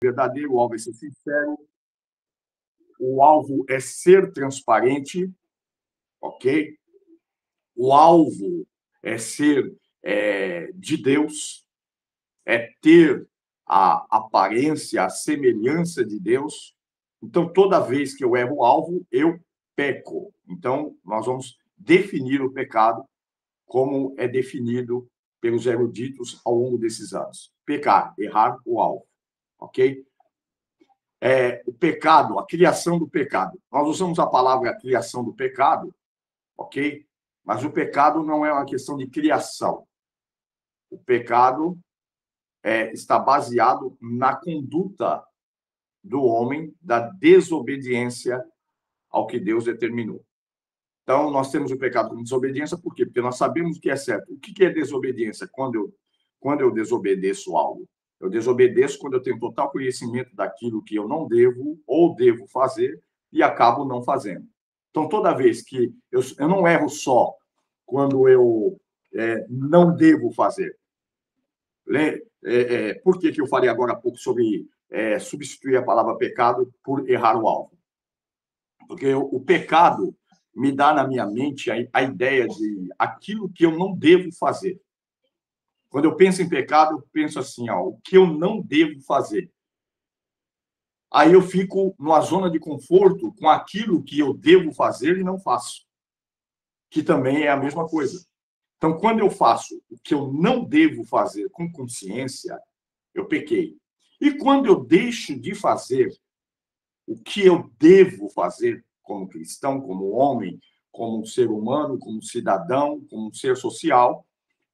verdadeiro, o alvo é ser sincero, o alvo é ser transparente, ok? O alvo é ser de Deus, é ter a aparência, a semelhança de Deus. Então, toda vez que eu erro o alvo, eu peco. Então, nós vamos definir o pecado como é definido pelos eruditos ao longo desses anos. Pecar, errar o alvo, ok? O pecado, a criação do pecado. Nós usamos a palavra criação do pecado, ok? Mas o pecado não é uma questão de criação. O pecado está baseado na conduta do homem, da desobediência ao que Deus determinou. Então, nós temos o pecado como desobediência, por quê? Porque nós sabemos o que é certo. O que é desobediência? Quando eu desobedeço algo. Eu desobedeço quando eu tenho total conhecimento daquilo que eu não devo ou devo fazer e acabo não fazendo. Então, toda vez que eu não erro só quando eu não devo fazer. Por que eu falei agora há pouco sobre substituir a palavra pecado por errar o alvo? Porque o pecado me dá na minha mente a ideia de aquilo que eu não devo fazer. Quando eu penso em pecado, eu penso assim, ó, o que eu não devo fazer. Aí eu fico numa zona de conforto com aquilo que eu devo fazer e não faço, que também é a mesma coisa. Então, quando eu faço o que eu não devo fazer com consciência, eu pequei. E quando eu deixo de fazer o que eu devo fazer como cristão, como homem, como um ser humano, como cidadão, como um ser social,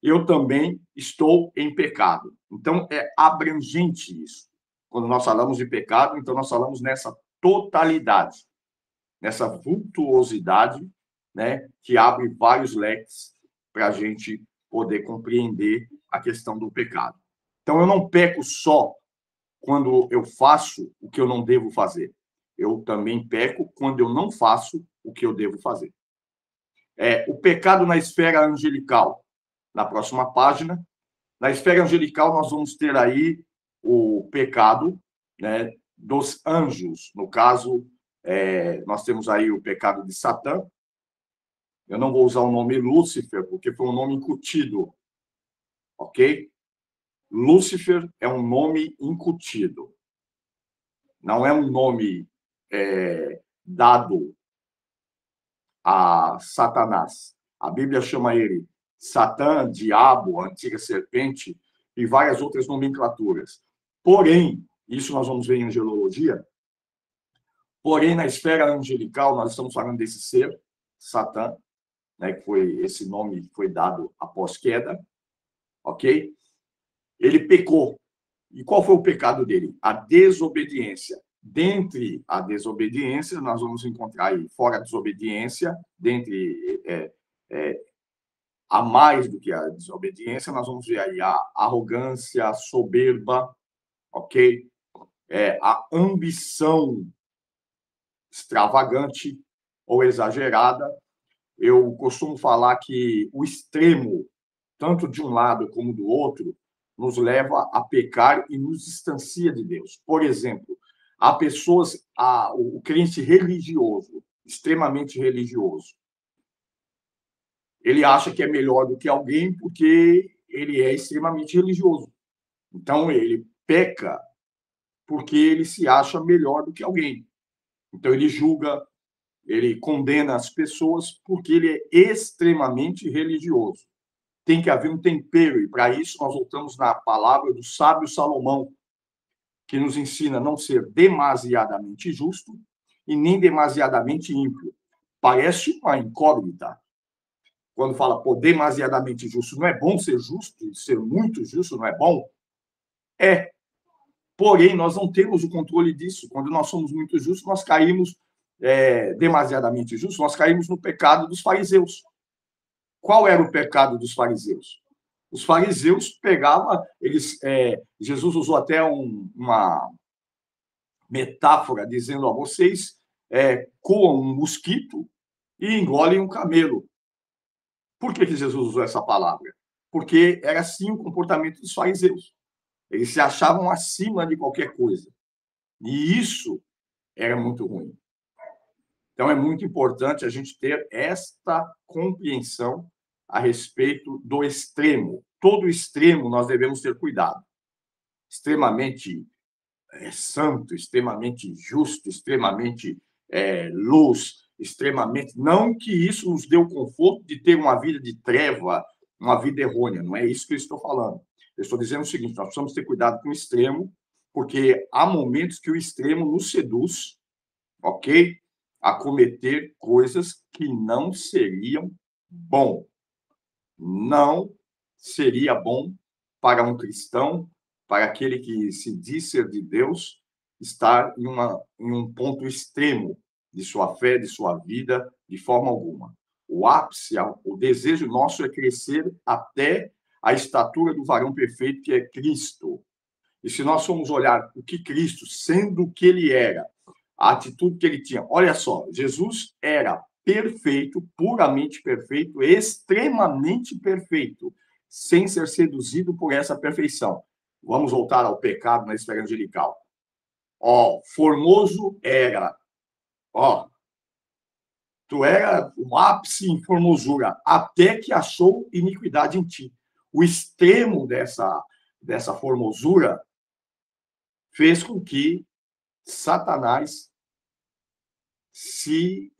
eu também estou em pecado. Então, é abrangente isso. Quando nós falamos de pecado, então nós falamos nessa totalidade, nessa vultuosidade, né, que abre vários leques para a gente poder compreender a questão do pecado. Então, eu não peco só quando eu faço o que eu não devo fazer. Eu também peco quando eu não faço o que eu devo fazer. O pecado na esfera angelical. Na próxima página. Na esfera angelical, nós vamos ter aí o pecado, né, dos anjos. No caso, nós temos aí o pecado de Satã. Eu não vou usar o nome Lúcifer, porque foi um nome incutido. Ok? Lúcifer é um nome incutido. Não é um nome dado a Satanás. A Bíblia chama ele Satã, diabo, antiga serpente e várias outras nomenclaturas. Porém, isso nós vamos ver em angelologia, porém, na esfera angelical, nós estamos falando desse ser, Satã, né, que foi esse nome que foi dado após queda, ok? Ele pecou. E qual foi o pecado dele? A desobediência. Dentre a desobediência, nós vamos encontrar aí, fora a desobediência, dentre a mais do que a desobediência, nós vamos ver aí a arrogância, a soberba, ok? A ambição extravagante ou exagerada. Eu costumo falar que o extremo, tanto de um lado como do outro, nos leva a pecar e nos distancia de Deus. Por exemplo, há pessoas, o crente religioso, extremamente religioso, ele acha que é melhor do que alguém porque ele é extremamente religioso. Então, ele peca porque ele se acha melhor do que alguém. Então, ele julga, ele condena as pessoas porque ele é extremamente religioso. Tem que haver um tempero, e para isso nós voltamos na palavra do sábio Salomão, que nos ensina a não ser demasiadamente justo e nem demasiadamente ímpio. Parece uma incógnita. Quando fala, pô, demasiadamente justo, não é bom ser justo? Ser muito justo não é bom? É. Porém, nós não temos o controle disso. Quando nós somos muito justos, nós caímos demasiadamente justos, nós caímos no pecado dos fariseus. Qual era o pecado dos fariseus? Os fariseus pegavam, Jesus usou até uma metáfora dizendo a vocês coam um mosquito e engolem um camelo. Por que Jesus usou essa palavra? Porque era assim o comportamento dos fariseus. Eles se achavam acima de qualquer coisa. E isso era muito ruim. Então, é muito importante a gente ter esta compreensão a respeito do extremo. Todo extremo nós devemos ter cuidado. Extremamente santo, extremamente justo, extremamente luz, extremamente. Não que isso nos dê o conforto de ter uma vida de treva, uma vida errônea. Não é isso que eu estou falando. Eu estou dizendo o seguinte: nós precisamos ter cuidado com o extremo, porque há momentos que o extremo nos seduz, ok? A cometer coisas que não seriam bom. Não seria bom para um cristão, para aquele que se diz ser de Deus, estar em um ponto extremo de sua fé, de sua vida, de forma alguma. O ápice, o desejo nosso é crescer até a estatura do varão perfeito, que é Cristo. E se nós formos olhar o que Cristo, sendo o que ele era, a atitude que ele tinha, olha só, Jesus era perfeito, puramente perfeito, extremamente perfeito, sem ser seduzido por essa perfeição. Vamos voltar ao pecado na esfera angelical. Formoso era. Tu era um ápice em formosura, até que achou iniquidade em ti. O extremo dessa formosura fez com que Satanás se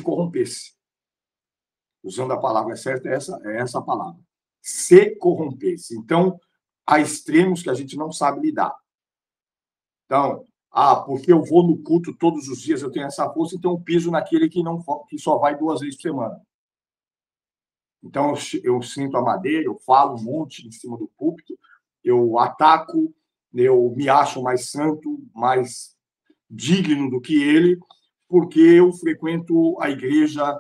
corrompesse. Usando a palavra certa, é essa palavra. Se corrompesse. Então, há extremos que a gente não sabe lidar. Então, porque eu vou no culto todos os dias, eu tenho essa força, então eu piso naquele que só vai 2 vezes por semana. Então, eu sinto a madeira, eu falo um monte em cima do púlpito, eu ataco, eu me acho mais santo, mais digno do que ele, porque eu frequento a igreja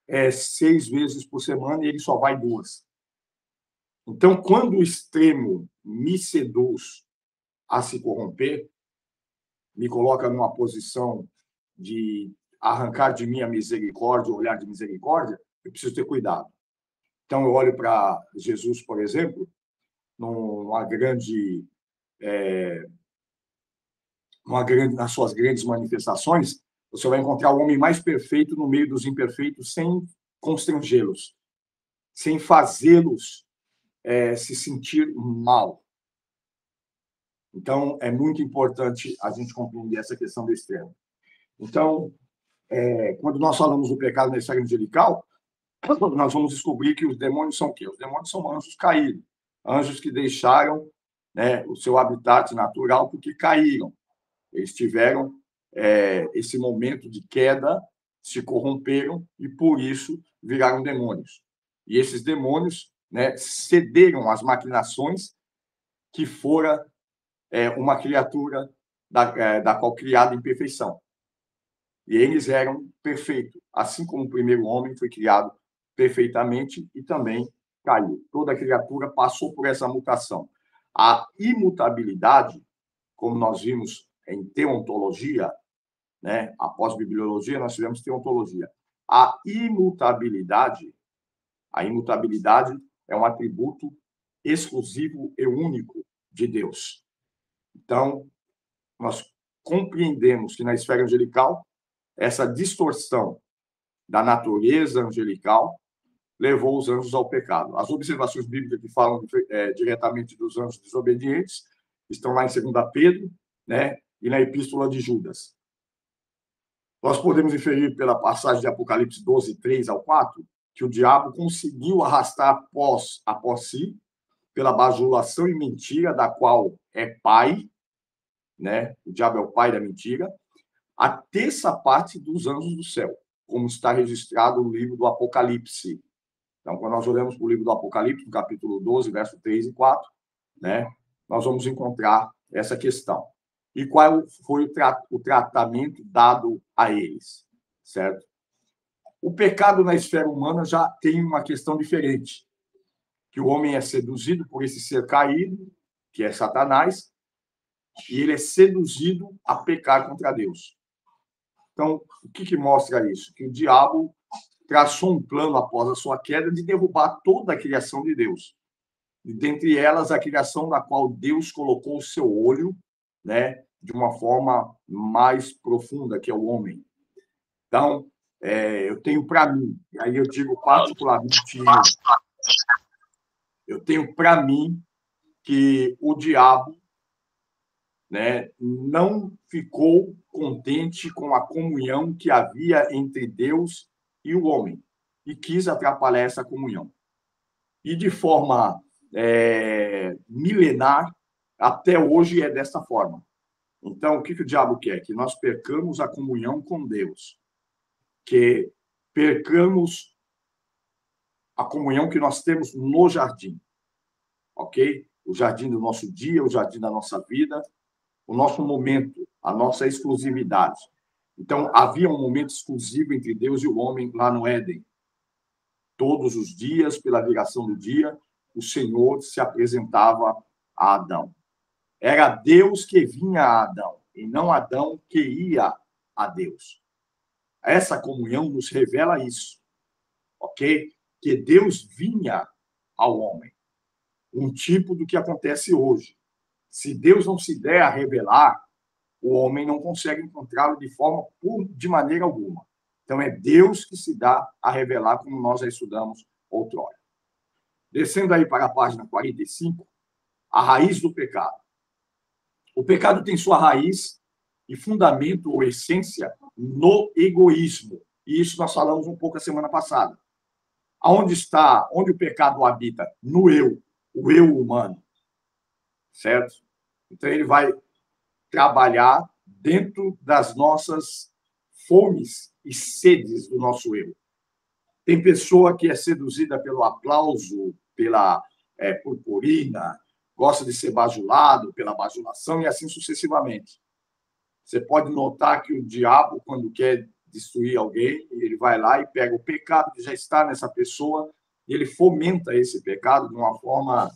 6 vezes por semana e ele só vai 2. Então, quando o extremo me seduz a se corromper, me coloca numa posição de arrancar de mim a misericórdia, o olhar de misericórdia, eu preciso ter cuidado. Então, eu olho para Jesus, por exemplo, nas suas grandes manifestações, você vai encontrar o homem mais perfeito no meio dos imperfeitos, sem constrangê-los, sem fazê-los se sentir mal. Então, é muito importante a gente compreender essa questão do extremo. Então, quando nós falamos do pecado na esfera angelical, nós vamos descobrir que os demônios são o quê? Os demônios são anjos caídos, anjos que deixaram o seu habitat natural porque caíram. Eles tiveram esse momento de queda, se corromperam e, por isso, viraram demônios. E esses demônios cederam às maquinações que fora uma criatura da qual criada em perfeição. E eles eram perfeitos, assim como o primeiro homem foi criado perfeitamente e também caiu. Toda criatura passou por essa mutação. A imutabilidade, como nós vimos em teontologia, após bibliologia, nós tivemos teontologia. A imutabilidade é um atributo exclusivo e único de Deus. Então, nós compreendemos que na esfera angelical, essa distorção da natureza angelical levou os anjos ao pecado. As observações bíblicas que falam diretamente dos anjos desobedientes estão lá em 2 Pedro, e na Epístola de Judas. Nós podemos inferir pela passagem de Apocalipse 12, 3 ao 4, que o diabo conseguiu arrastar após si, pela bajulação e mentira, da qual é pai, o diabo é o pai da mentira, a terça parte dos anjos do céu, como está registrado no livro do Apocalipse. Então, quando nós olhamos para o livro do Apocalipse, no capítulo 12, verso 3 e 4, nós vamos encontrar essa questão. E qual foi o tratamento dado a eles, certo? O pecado na esfera humana já tem uma questão diferente, que o homem é seduzido por esse ser caído, que é Satanás, e ele é seduzido a pecar contra Deus. Então, o que mostra isso? Que o diabo traçou um plano após a sua queda de derrubar toda a criação de Deus. e dentre elas a criação na qual Deus colocou o seu olho, né, de uma forma mais profunda, que é o homem. Então, eu tenho para mim, e aí eu digo particularmente, eu tenho para mim que o diabo, né, não ficou contente com a comunhão que havia entre Deus e o homem e quis atrapalhar essa comunhão. E de forma milenar, até hoje é dessa forma. Então, o que o diabo quer? Que nós percamos a comunhão com Deus, que percamos a comunhão que nós temos no jardim, ok? O jardim do nosso dia, o jardim da nossa vida, o nosso momento, a nossa exclusividade. Então, havia um momento exclusivo entre Deus e o homem lá no Éden. Todos os dias, pela viração do dia, o Senhor se apresentava a Adão. Era Deus que vinha a Adão, e não Adão que ia a Deus. Essa comunhão nos revela isso, ok? Que Deus vinha ao homem. Um tipo do que acontece hoje. Se Deus não se der a revelar, o homem não consegue encontrá-lo de maneira alguma. Então, é Deus que se dá a revelar, como nós já estudamos outrora. Descendo aí para a página 45, a raiz do pecado. O pecado tem sua raiz e fundamento ou essência no egoísmo. E isso nós falamos um pouco a semana passada. Onde o pecado habita? No eu, o eu humano. Certo? Então, ele vai trabalhar dentro das nossas fomes e sedes do nosso eu. Tem pessoa que é seduzida pelo aplauso, pela purpurina, gosta de ser bajulado pela bajulação e assim sucessivamente. Você pode notar que o diabo, quando quer destruir alguém, ele vai lá e pega o pecado que já está nessa pessoa e ele fomenta esse pecado de uma forma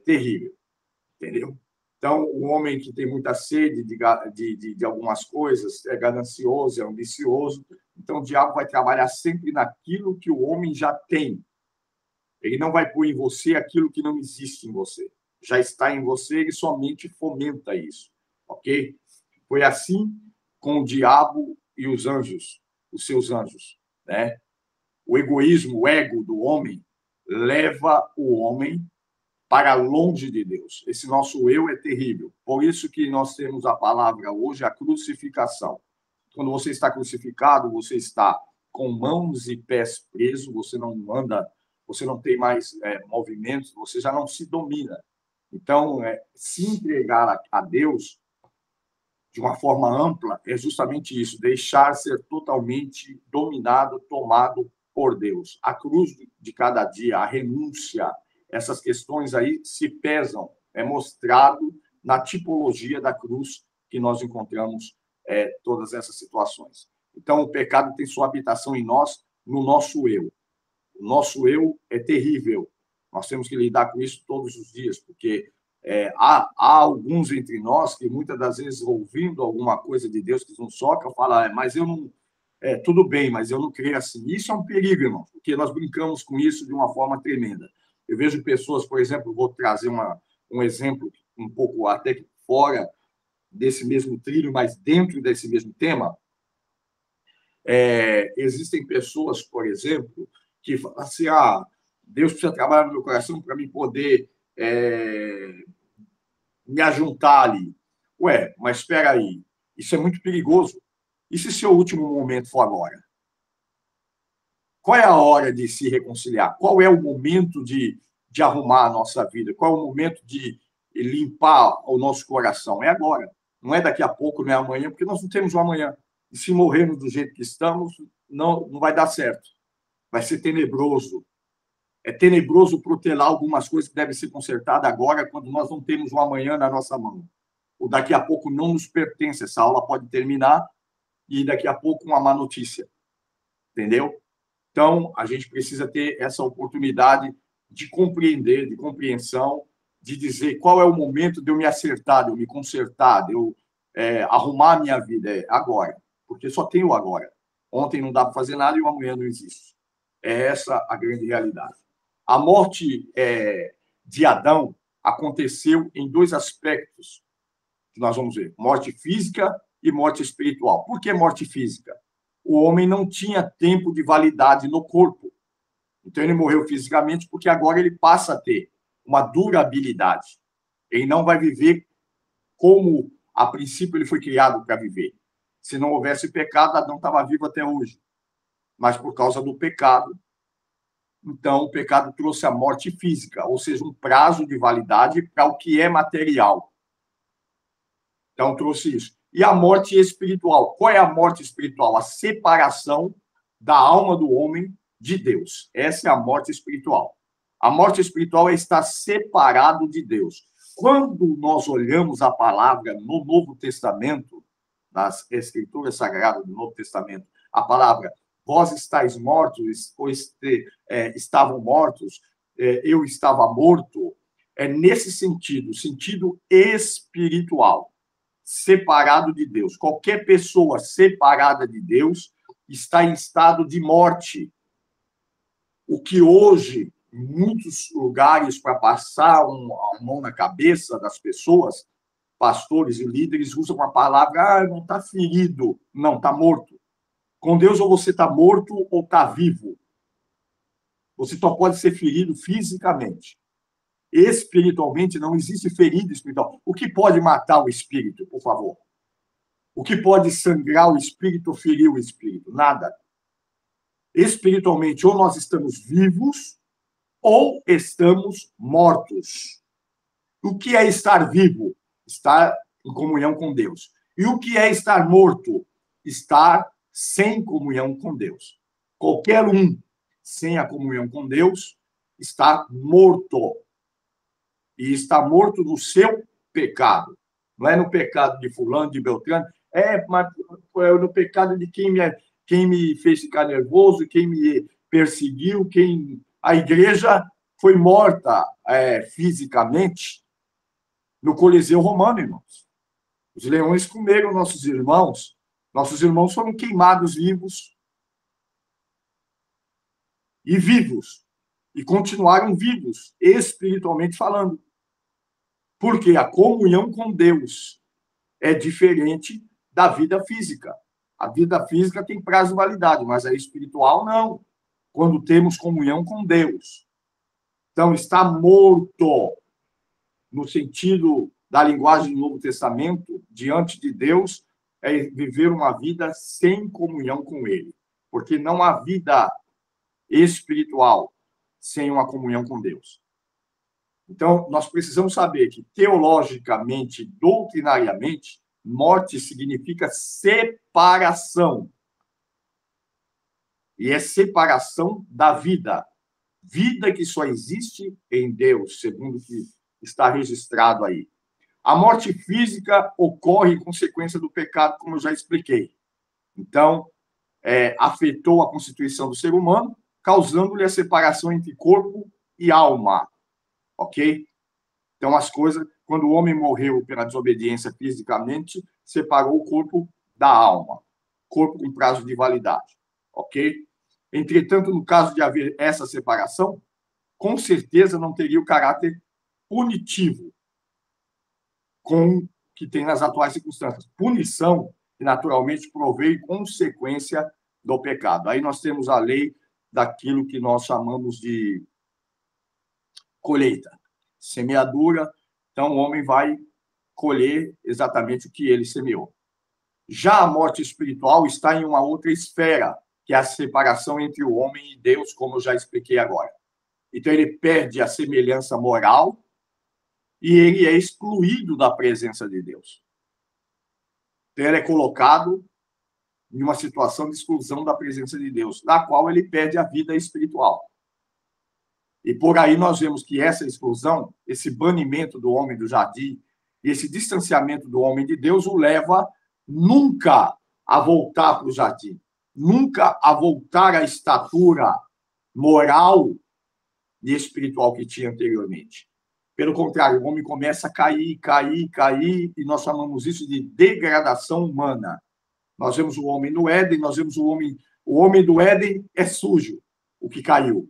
terrível. Entendeu? Então, o homem que tem muita sede de algumas coisas, é ganancioso, é ambicioso. Então, o diabo vai trabalhar sempre naquilo que o homem já tem. Ele não vai pôr em você aquilo que não existe em você. Já está em você, ele somente fomenta isso. Ok? Foi assim com o diabo e os anjos, os seus anjos. Né? O egoísmo, o ego do homem, leva o homem para longe de Deus. Esse nosso eu é terrível. Por isso que nós temos a palavra hoje, a crucificação. Quando você está crucificado, você está com mãos e pés presos, você não anda, você não tem mais movimentos, você já não se domina. Então, se entregar a Deus de uma forma ampla é justamente isso, deixar ser totalmente dominado, tomado por Deus. A cruz de cada dia, a renúncia, essas questões aí se pesam, é mostrado na tipologia da cruz que nós encontramos todas essas situações. Então, o pecado tem sua habitação em nós, no nosso eu. O nosso eu é terrível. Nós temos que lidar com isso todos os dias, porque há alguns entre nós que muitas das vezes, ouvindo alguma coisa de Deus que nos choca, falam, mas eu não... tudo bem, mas eu não creio assim. Isso é um perigo, irmão, porque nós brincamos com isso de uma forma tremenda. Eu vejo pessoas, por exemplo, vou trazer um exemplo um pouco até fora desse mesmo trilho, mas dentro desse mesmo tema. Existem pessoas, por exemplo, que falam assim, Deus precisa trabalhar no meu coração para me poder me ajuntar ali. Ué, mas espera aí, isso é muito perigoso. E se seu último momento for agora? Qual é a hora de se reconciliar? Qual é o momento de arrumar a nossa vida? Qual é o momento de limpar o nosso coração? É agora. Não é daqui a pouco, não é amanhã, porque nós não temos um amanhã. E se morrermos do jeito que estamos, não vai dar certo. Vai ser tenebroso. É tenebroso protelar algumas coisas que devem ser consertadas agora, quando nós não temos um amanhã na nossa mão. O daqui a pouco não nos pertence. Essa aula pode terminar e daqui a pouco uma má notícia. Entendeu? Então, a gente precisa ter essa oportunidade de compreender, de compreensão, de dizer qual é o momento de eu me acertar, de eu me consertar, de eu arrumar a minha vida agora, porque só tenho o agora. Ontem não dá para fazer nada e o amanhã não existe. É essa a grande realidade. A morte de Adão aconteceu em dois aspectos que nós vamos ver: morte física e morte espiritual. Por que morte física? O homem não tinha tempo de validade no corpo. Então, ele morreu fisicamente porque agora ele passa a ter uma durabilidade. Ele não vai viver como, a princípio, ele foi criado para viver. Se não houvesse pecado, Adão estava vivo até hoje. Mas por causa do pecado, então o pecado trouxe a morte física, ou seja, um prazo de validade para o que é material. Então trouxe isso. E a morte espiritual. Qual é a morte espiritual? A separação da alma do homem de Deus. Essa é a morte espiritual. A morte espiritual é estar separado de Deus. Quando nós olhamos a palavra no Novo Testamento, nas Escrituras Sagradas do Novo Testamento, a palavra vós estáis mortos, ou estavam mortos, eu estava morto, é nesse sentido, sentido espiritual, separado de Deus. Qualquer pessoa separada de Deus está em estado de morte. O que hoje, em muitos lugares, para passar a mão na cabeça das pessoas, pastores e líderes usam a palavra, não está ferido, não, está morto. Com Deus, ou você está morto ou está vivo. Você só pode ser ferido fisicamente. Espiritualmente, não existe ferida espiritual. O que pode matar o espírito, por favor? O que pode sangrar o espírito ou ferir o espírito? Nada. Espiritualmente, ou nós estamos vivos ou estamos mortos. O que é estar vivo? Estar em comunhão com Deus. E o que é estar morto? Estar sem comunhão com Deus. Qualquer um sem a comunhão com Deus está morto. E está morto no seu pecado. Não é no pecado de fulano, de Beltrano, mas é no pecado de quem me fez ficar nervoso, quem me perseguiu, a igreja foi morta fisicamente no Coliseu Romano, irmãos. Os leões comeram nossos irmãos foram queimados vivos e continuaram vivos, espiritualmente falando. Porque a comunhão com Deus é diferente da vida física. A vida física tem prazo de validade, mas a espiritual não. Quando temos comunhão com Deus. Então, está morto, no sentido da linguagem do Novo Testamento, diante de Deus, é viver uma vida sem comunhão com Ele. Porque não há vida espiritual sem uma comunhão com Deus. Então, nós precisamos saber que, teologicamente, doutrinariamente, morte significa separação. E é separação da vida. Vida que só existe em Deus, segundo o que está registrado aí. A morte física ocorre em consequência do pecado, como eu já expliquei. Então, afetou a constituição do ser humano, causando-lhe a separação entre corpo e alma. Ok? Então, as coisas, quando o homem morreu pela desobediência fisicamente, separou o corpo da alma. Corpo com prazo de validade. Ok? Entretanto, no caso de haver essa separação, com certeza não teria o caráter punitivo com que tem nas atuais circunstâncias. Punição, que naturalmente provém consequência do pecado. Aí nós temos a lei daquilo que nós chamamos de colheita, semeadura. Então, o homem vai colher exatamente o que ele semeou. Já a morte espiritual está em uma outra esfera, que é a separação entre o homem e Deus, como eu já expliquei agora. Então, ele perde a semelhança moral e ele é excluído da presença de Deus. Então, ele é colocado em uma situação de exclusão da presença de Deus, na qual ele perde a vida espiritual. E por aí nós vemos que essa exclusão, esse banimento do homem do jardim, esse distanciamento do homem de Deus o leva nunca a voltar para o jardim, nunca a voltar à estatura moral e espiritual que tinha anteriormente. Pelo contrário, o homem começa a cair, e nós chamamos isso de degradação humana. Nós vemos o homem no Éden, nós vemos o homem do Éden é sujo, o que caiu.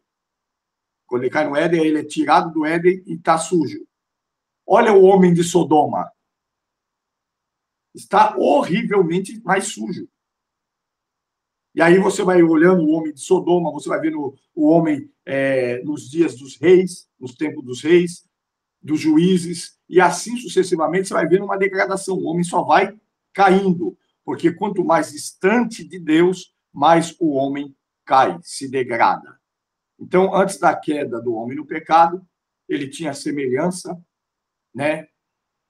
Quando ele cai no Éden, ele é tirado do Éden e está sujo. Olha o homem de Sodoma. Está horrivelmente mais sujo. E aí você vai olhando o homem de Sodoma, você vai vendo o homem nos dias dos reis, nos tempos dos reis, dos juízes, e assim sucessivamente você vai vendo uma degradação. O homem só vai caindo, porque quanto mais distante de Deus, mais o homem cai, se degrada. Então, antes da queda do homem no pecado, ele tinha semelhança, né,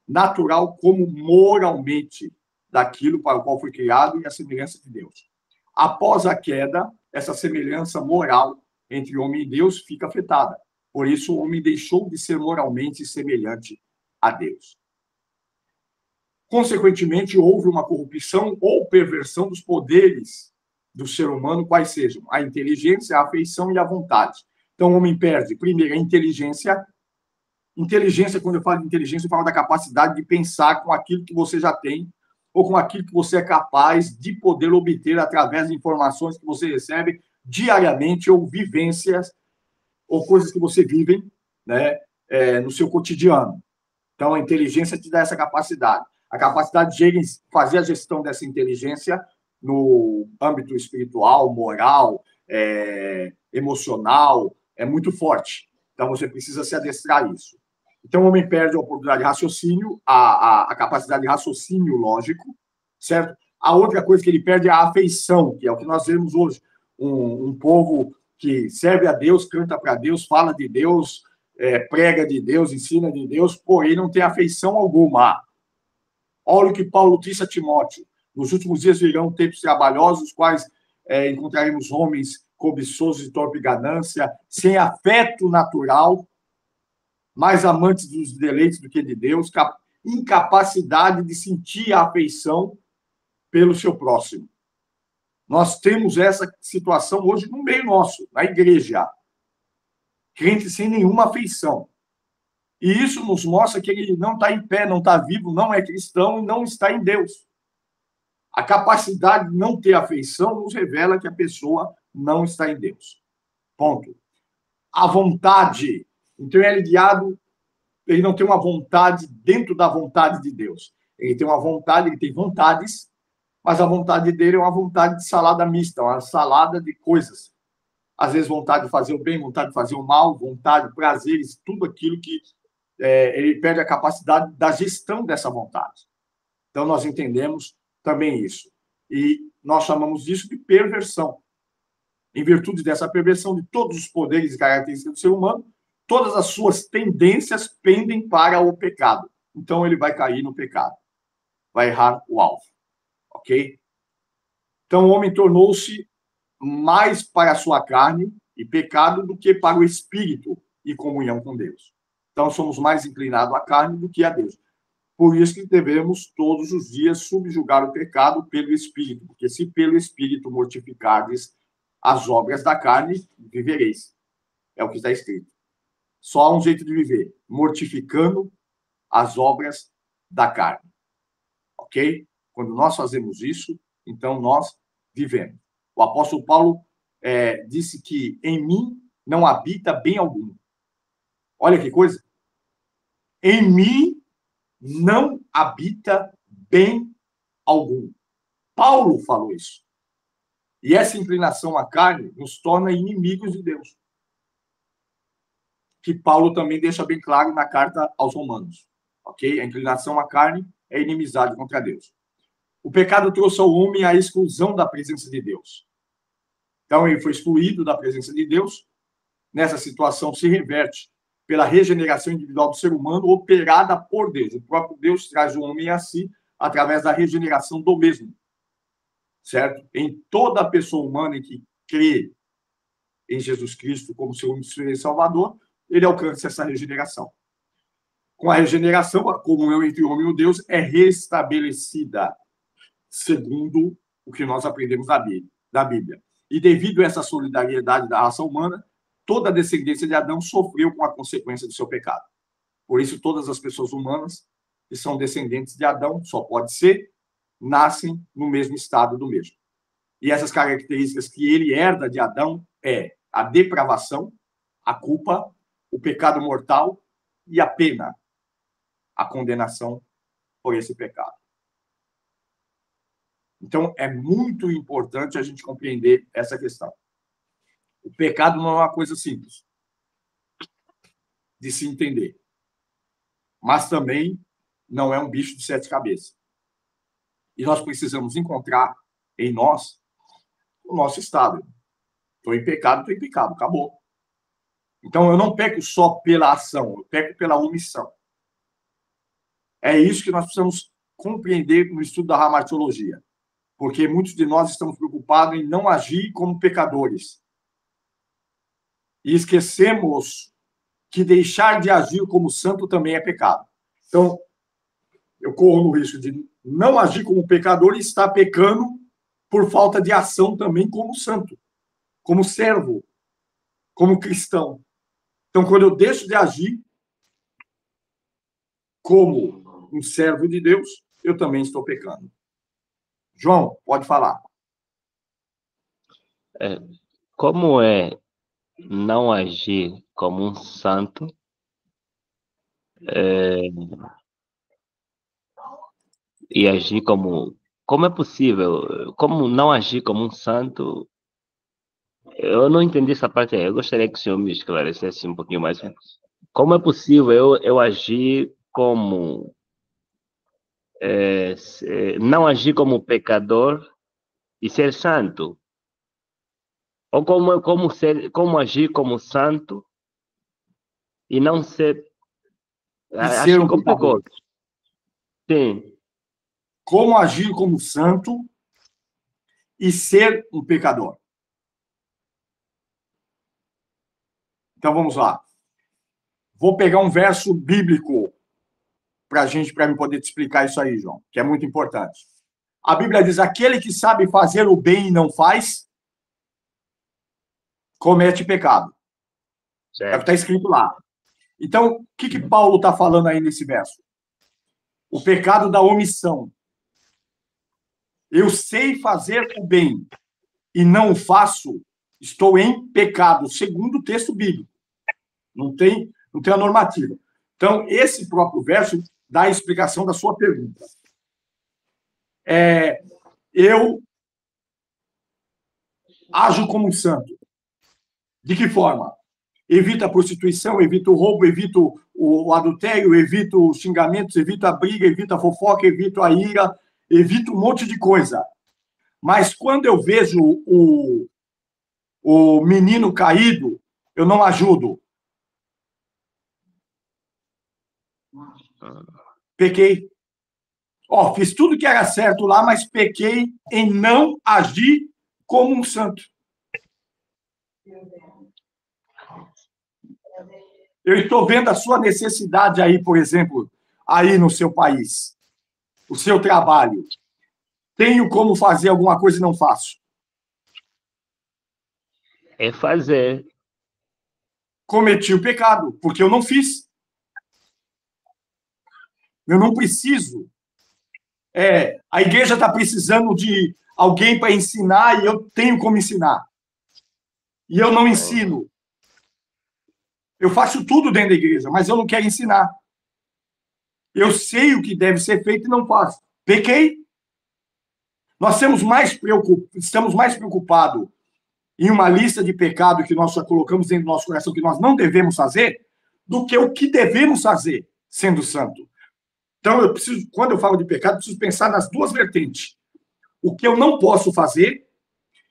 natural como moralmente daquilo para o qual foi criado e a semelhança de Deus. Após a queda, essa semelhança moral entre homem e Deus fica afetada. Por isso, o homem deixou de ser moralmente semelhante a Deus. Consequentemente, houve uma corrupção ou perversão dos poderes do ser humano, quais sejam a inteligência, a afeição e a vontade. Então, o homem perde, primeiro, a inteligência. Inteligência, quando eu falo de inteligência, eu falo da capacidade de pensar com aquilo que você já tem ou com aquilo que você é capaz de poder obter através de informações que você recebe diariamente ou vivências ou coisas que você vive, né, no seu cotidiano. Então, a inteligência te dá essa capacidade. A capacidade de fazer a gestão dessa inteligência no âmbito espiritual, moral, emocional, é muito forte. Então, você precisa se adestrar a isso. Então, o homem perde a oportunidade de raciocínio, a capacidade de raciocínio lógico, certo? A outra coisa que ele perde é a afeição, que é o que nós vemos hoje. Um povo que serve a Deus, canta para Deus, fala de Deus, prega de Deus, ensina de Deus, porém não tem afeição alguma. Olha o que Paulo disse a Timóteo. Nos últimos dias virão tempos trabalhosos, os quais encontraremos homens cobiçosos de torpe ganância, sem afeto natural, mais amantes dos deleites do que de Deus, incapacidade de sentir a afeição pelo seu próximo. Nós temos essa situação hoje no meio nosso, na igreja. Crente sem nenhuma afeição. E isso nos mostra que ele não está em pé, não está vivo, não é cristão e não está em Deus. A capacidade de não ter afeição nos revela que a pessoa não está em Deus. Ponto. A vontade. Então, ele é guiado, ele não tem uma vontade dentro da vontade de Deus. Ele tem uma vontade, ele tem vontades, mas a vontade dele é uma vontade de salada mista, uma salada de coisas. Às vezes, vontade de fazer o bem, vontade de fazer o mal, vontade, prazeres, tudo aquilo que ele perde a capacidade da gestão dessa vontade. Então, nós entendemos também isso. E nós chamamos isso de perversão. Em virtude dessa perversão de todos os poderes e características do ser humano, todas as suas tendências pendem para o pecado. Então, ele vai cair no pecado. Vai errar o alvo. Ok? Então, o homem tornou-se mais para a sua carne e pecado do que para o espírito e comunhão com Deus. Então, somos mais inclinados à carne do que a Deus. Por isso que devemos, todos os dias, subjugar o pecado pelo Espírito, porque se pelo Espírito mortificardes as obras da carne, vivereis. É o que está escrito. Só há um jeito de viver, mortificando as obras da carne. Ok? Quando nós fazemos isso, então nós vivemos. O apóstolo Paulo disse que em mim não habita bem algum. Olha que coisa. Em mim não habita bem algum. Paulo falou isso. E essa inclinação à carne nos torna inimigos de Deus. Que Paulo também deixa bem claro na carta aos Romanos. Ok? A inclinação à carne é inimizade contra Deus. O pecado trouxe ao homem a exclusão da presença de Deus. Então, ele foi excluído da presença de Deus. Nessa situação, se reverte pela regeneração individual do ser humano operada por Deus. O próprio Deus traz o homem a si através da regeneração do mesmo. Certo? Em toda a pessoa humana que crê em Jesus Cristo como seu único Senhor e Salvador, ele alcança essa regeneração. Com a regeneração, a comunhão entre o homem e o Deus é restabelecida, segundo o que nós aprendemos da Bíblia. E devido a essa solidariedade da raça humana, toda a descendência de Adão sofreu com a consequência do seu pecado. Por isso, todas as pessoas humanas que são descendentes de Adão, só pode ser, nascem no mesmo estado do mesmo. E essas características que ele herda de Adão é a depravação, a culpa, o pecado mortal e a pena, a condenação por esse pecado. Então, é muito importante a gente compreender essa questão. O pecado não é uma coisa simples de se entender, mas também não é um bicho de 7 cabeças. E nós precisamos encontrar em nós o nosso estado. Estou em pecado, acabou. Então, eu não peco só pela ação, eu peco pela omissão. É isso que nós precisamos compreender no estudo da ramartiologia, porque muitos de nós estamos preocupados em não agir como pecadores. E esquecemos que deixar de agir como santo também é pecado. Então, eu corro no risco de não agir como pecador e estar pecando por falta de ação também como santo, como servo, como cristão. Então, quando eu deixo de agir como um servo de Deus, eu também estou pecando. João, pode falar. Como é não agir como um santo e agir como... Como é possível? Como não agir como um santo? Eu não entendi essa parte aí. Eu gostaria que o senhor me esclarecesse um pouquinho mais. Como é possível eu agir como... não agir como pecador e ser santo? Ou como agir como santo e não ser... E Acho ser que um complicou. pecador. Sim. Como agir como santo e ser um pecador. Então, vamos lá. Vou pegar um verso bíblico para me poder te explicar isso aí, João, que é muito importante. A Bíblia diz: aquele que sabe fazer o bem e não faz, comete pecado. É o que está escrito lá. Então, o que Paulo está falando aí nesse verso? O pecado da omissão. Eu sei fazer o bem e não o faço, estou em pecado, segundo o texto bíblico. Não tem a normativa. Então, esse próprio verso dá a explicação da sua pergunta. Eu ajo como um santo. De que forma? Evito a prostituição, evito o roubo, evito o adultério, evito os xingamentos, evito a briga, evito a fofoca, evito a ira, evito um monte de coisa. Mas quando eu vejo o menino caído, eu não ajudo. Pequei. Fiz tudo que era certo lá, mas pequei em não agir como um santo. Eu estou vendo a sua necessidade aí, por exemplo, aí no seu país, o seu trabalho. Tenho como fazer alguma coisa e não faço. É fazer. Cometi o pecado, porque eu não fiz. Eu não preciso. A igreja está precisando de alguém para ensinar e eu tenho como ensinar. E eu não ensino. Eu faço tudo dentro da igreja, mas eu não quero ensinar. Eu sei o que deve ser feito e não faço. Pequei. Nós estamos mais preocupados em uma lista de pecado que nós já colocamos dentro do nosso coração que nós não devemos fazer, do que o que devemos fazer, sendo santo. Então, quando eu falo de pecado, eu preciso pensar nas duas vertentes. O que eu não posso fazer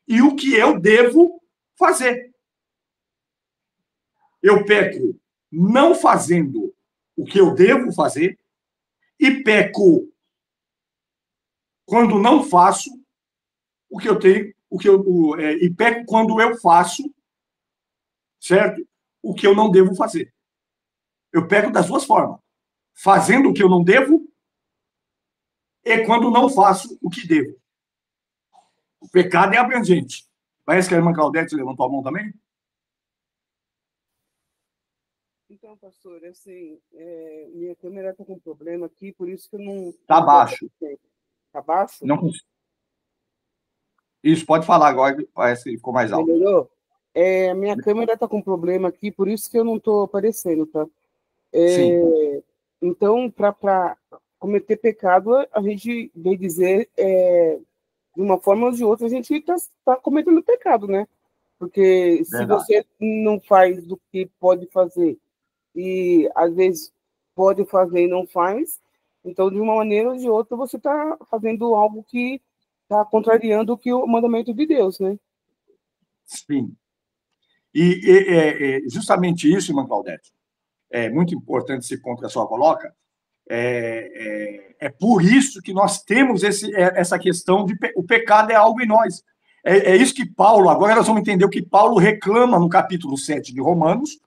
e o que eu devo fazer. Eu peco não fazendo o que eu devo fazer e peco quando não faço o que eu tenho, e peco quando eu faço, certo? O que eu não devo fazer. Eu peco das duas formas. Fazendo o que eu não devo e quando não faço o que devo. O pecado é abrangente. Parece que a irmã Claudete levantou a mão também? Então, pastor, assim, minha câmera está com problema aqui, por isso que eu não... Está baixo. Está baixo? Não consigo. Isso, pode falar agora, parece que ficou mais alto. Melhorou? A minha câmera está com problema aqui, por isso que eu não estou aparecendo, tá? Sim. Então, para cometer pecado, a gente vem dizer, de uma forma ou de outra, a gente está cometendo pecado, né? Porque se Verdade. você não faz o que pode fazer e, às vezes, pode fazer e não faz, então, de uma maneira ou de outra, você está fazendo algo que está contrariando o mandamento de Deus, né? Sim. E justamente isso, irmã Claudete, é muito importante esse ponto que a senhora coloca. É por isso que nós temos essa questão de o pecado é algo em nós. É isso que Paulo, agora nós vamos entender o que Paulo reclama no capítulo 7 de Romanos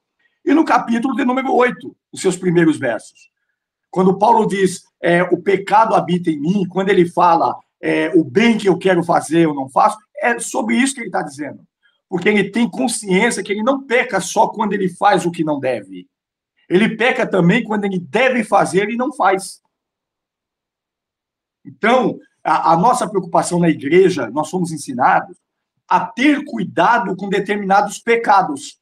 e no capítulo de número 8, os seus primeiros versos. Quando Paulo diz o pecado habita em mim, quando ele fala o bem que eu quero fazer eu não faço, é sobre isso que ele está dizendo. Porque ele tem consciência que ele não peca só quando ele faz o que não deve. Ele peca também quando ele deve fazer e não faz. Então, a nossa preocupação na igreja, nós somos ensinados a ter cuidado com determinados pecados.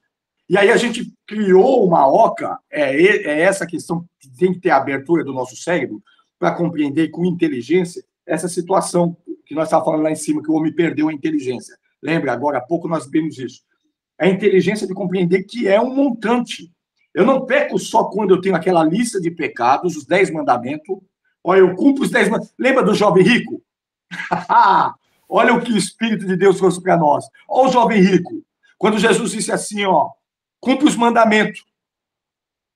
E aí a gente criou uma oca, essa questão que tem que ter a abertura do nosso cérebro para compreender com inteligência essa situação que nós estávamos falando lá em cima, que o homem perdeu a inteligência. Lembra, agora há pouco nós vimos isso. A inteligência de compreender que é um montante. Eu não peco só quando eu tenho aquela lista de pecados, os 10 mandamentos. Olha, eu cumpro os 10 mandamentos. Lembra do jovem rico? Olha o que o Espírito de Deus trouxe para nós. Olha o jovem rico. Quando Jesus disse assim, cumpre os mandamentos.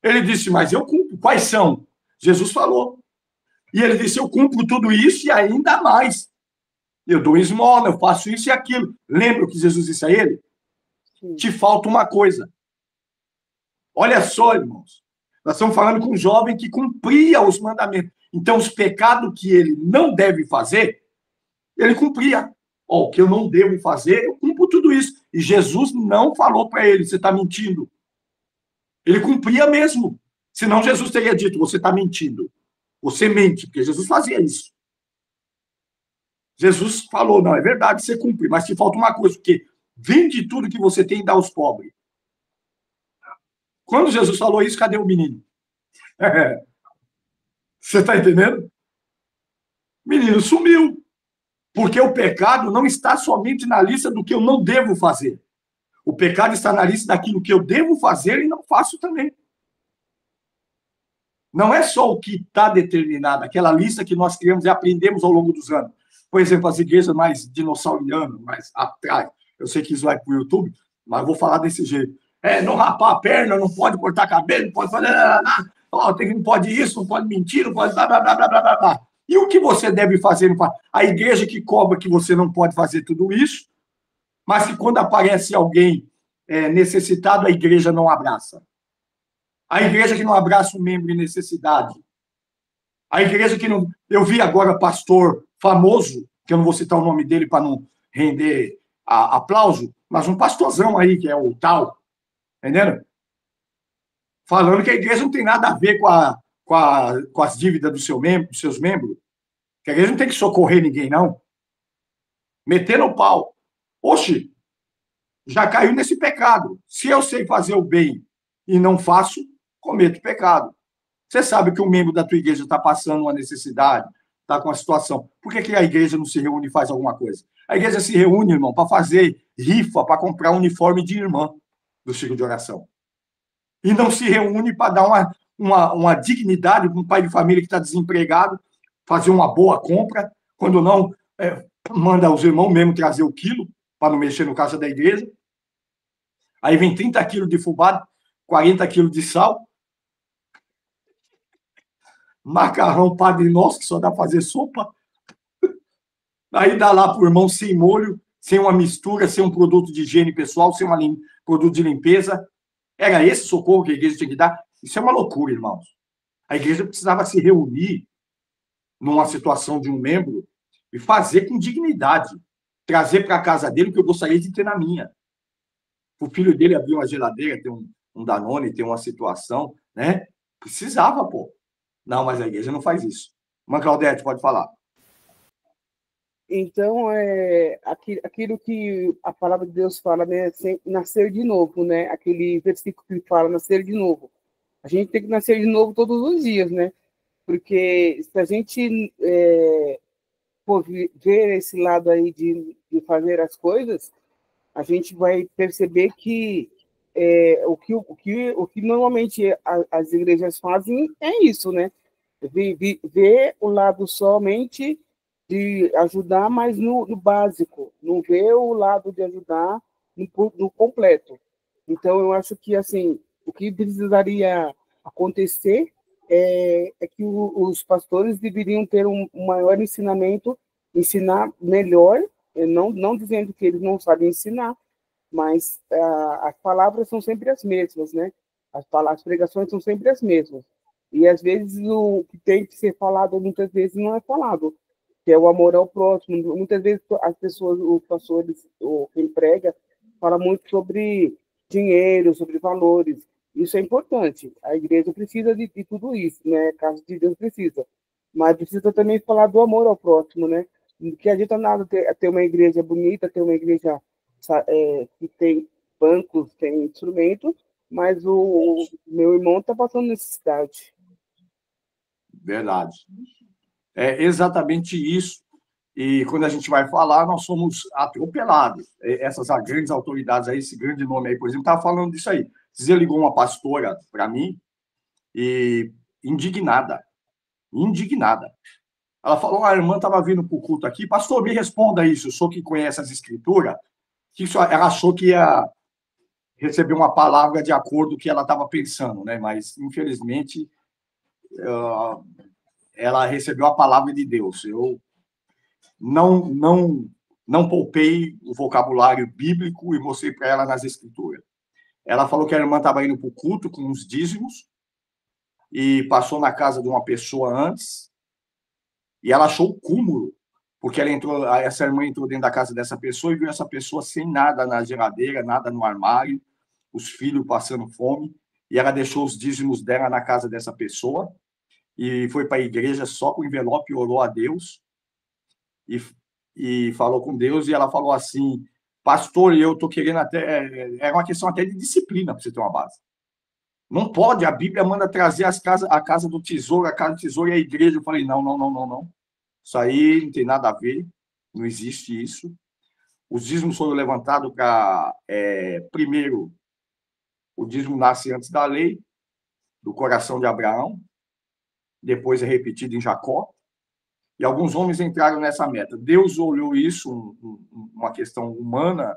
Ele disse, mas eu cumpro. Quais são? Jesus falou. E ele disse, eu cumpro tudo isso e ainda mais. Eu dou esmola, eu faço isso e aquilo. Lembra o que Jesus disse a ele? Sim. Te falta uma coisa. Olha só, irmãos. Nós estamos falando com um jovem que cumpria os mandamentos. Então, os pecados que ele não deve fazer, ele cumpria. O que eu não devo fazer, eu cumpro tudo isso. E Jesus não falou para ele, você está mentindo. Ele cumpria mesmo. Senão Jesus teria dito, você está mentindo. Você mente, porque Jesus fazia isso. Jesus falou, não, é verdade, você cumpre, mas te falta uma coisa, porque vende tudo que você tem e dá aos pobres. Quando Jesus falou isso, cadê o menino? Você está entendendo? O menino sumiu. Porque o pecado não está somente na lista do que eu não devo fazer. O pecado está na lista daquilo que eu devo fazer e não faço também. Não é só o que está determinado, aquela lista que nós criamos e aprendemos ao longo dos anos. Por exemplo, as igrejas mais dinossaurianas, mais atrás. Eu sei que isso vai para o YouTube, mas eu vou falar desse jeito. Não rapar a perna, não pode cortar cabelo, não pode fazer nada. Não pode isso, não pode mentir, não pode blá, blá, blá, blá, blá, blá. E o que você deve fazer? A igreja que cobra que você não pode fazer tudo isso, mas que quando aparece alguém necessitado, a igreja não abraça. A igreja que não abraça um membro em necessidade. A igreja que não... Eu vi agora pastor famoso, que eu não vou citar o nome dele para não render aplauso, mas um pastorzão aí, que é o tal, entendeu? Falando que a igreja não tem nada a ver com as dívidas dos seus membros, que a igreja não tem que socorrer ninguém, não. Metendo o pau. Oxe, já caiu nesse pecado. Se eu sei fazer o bem e não faço, cometo pecado. Você sabe que um membro da tua igreja está passando uma necessidade, está com uma situação. Por que a igreja não se reúne e faz alguma coisa? A igreja se reúne, irmão, para fazer rifa, para comprar uniforme de irmã do ciclo de oração. E não se reúne para dar uma dignidade para um pai de família que está desempregado, fazer uma boa compra, quando não, manda os irmãos mesmo trazer o quilo, para não mexer no caixa da igreja. Aí vem 30 quilos de fubá, 40 quilos de sal, macarrão Padre Nosso, que só dá para fazer sopa. Aí dá lá para o irmão sem molho, sem uma mistura, sem um produto de higiene pessoal, sem um produto de limpeza. Era esse socorro que a igreja tinha que dar? Isso é uma loucura, irmãos. A igreja precisava se reunir numa situação de um membro e fazer com dignidade. Trazer para a casa dele o que eu gostaria de ter na minha. O filho dele abrir uma geladeira, ter um Danone, ter uma situação, né? Precisava, pô. Não, mas a igreja não faz isso. Irmã Claudete, pode falar. Então, aquilo que a palavra de Deus fala, né, nascer de novo, né? Aquele versículo que fala nascer de novo. A gente tem que nascer de novo todos os dias, né? Porque se a gente ver esse lado aí de fazer as coisas, a gente vai perceber que o que normalmente as igrejas fazem é isso, né? Ver o lado somente de ajudar, mas no básico, não ver o lado de ajudar no completo. Então, eu acho que, assim, o que precisaria acontecer é que os pastores deveriam ter um maior ensinamento, ensinar melhor, não dizendo que eles não sabem ensinar, mas as palavras são sempre as mesmas, né? As pregações são sempre as mesmas. E, às vezes, o que tem que ser falado, muitas vezes, não é falado, que é o amor ao próximo. Muitas vezes, as pessoas, os pastores, ou quem prega, fala muito sobre dinheiro, sobre valores. Isso é importante. A igreja precisa de tudo isso, né? A casa de Deus precisa. Mas precisa também falar do amor ao próximo, né? Que adianta nada ter uma igreja bonita, ter uma igreja que tem bancos, tem instrumentos, mas o meu irmão está passando necessidade. Verdade. É exatamente isso. E quando a gente vai falar, nós somos atropelados. Essas grandes autoridades aí, esse grande nome aí, por exemplo, estava falando disso aí. Você ligou uma pastora para mim e indignada. Ela falou, a irmã estava vindo para o culto aqui. Pastor, me responda isso. Eu sou que conhece as escrituras. Ela achou que ia receber uma palavra de acordo com o que ela estava pensando, né? Mas, infelizmente, ela recebeu a palavra de Deus. Eu não poupei o vocabulário bíblico e mostrei para ela nas escrituras. Ela falou que a irmã estava indo para o culto com os dízimos e passou na casa de uma pessoa antes e ela achou o cúmulo, porque essa irmã entrou dentro da casa dessa pessoa e viu essa pessoa sem nada na geladeira, nada no armário, os filhos passando fome, e ela deixou os dízimos dela na casa dessa pessoa e foi para a igreja só com o envelope e orou a Deus e falou com Deus, e ela falou assim, pastor, eu estou querendo até... É uma questão até de disciplina para você ter uma base. Não pode, a Bíblia manda trazer a casa do tesouro, a casa do tesouro e a igreja. Eu falei, não. Isso aí não tem nada a ver, não existe isso. Os dízimos foram levantados para... primeiro, o dízimo nasce antes da lei, do coração de Abraão, depois é repetido em Jacó, e alguns homens entraram nessa meta. Deus olhou isso, uma questão humana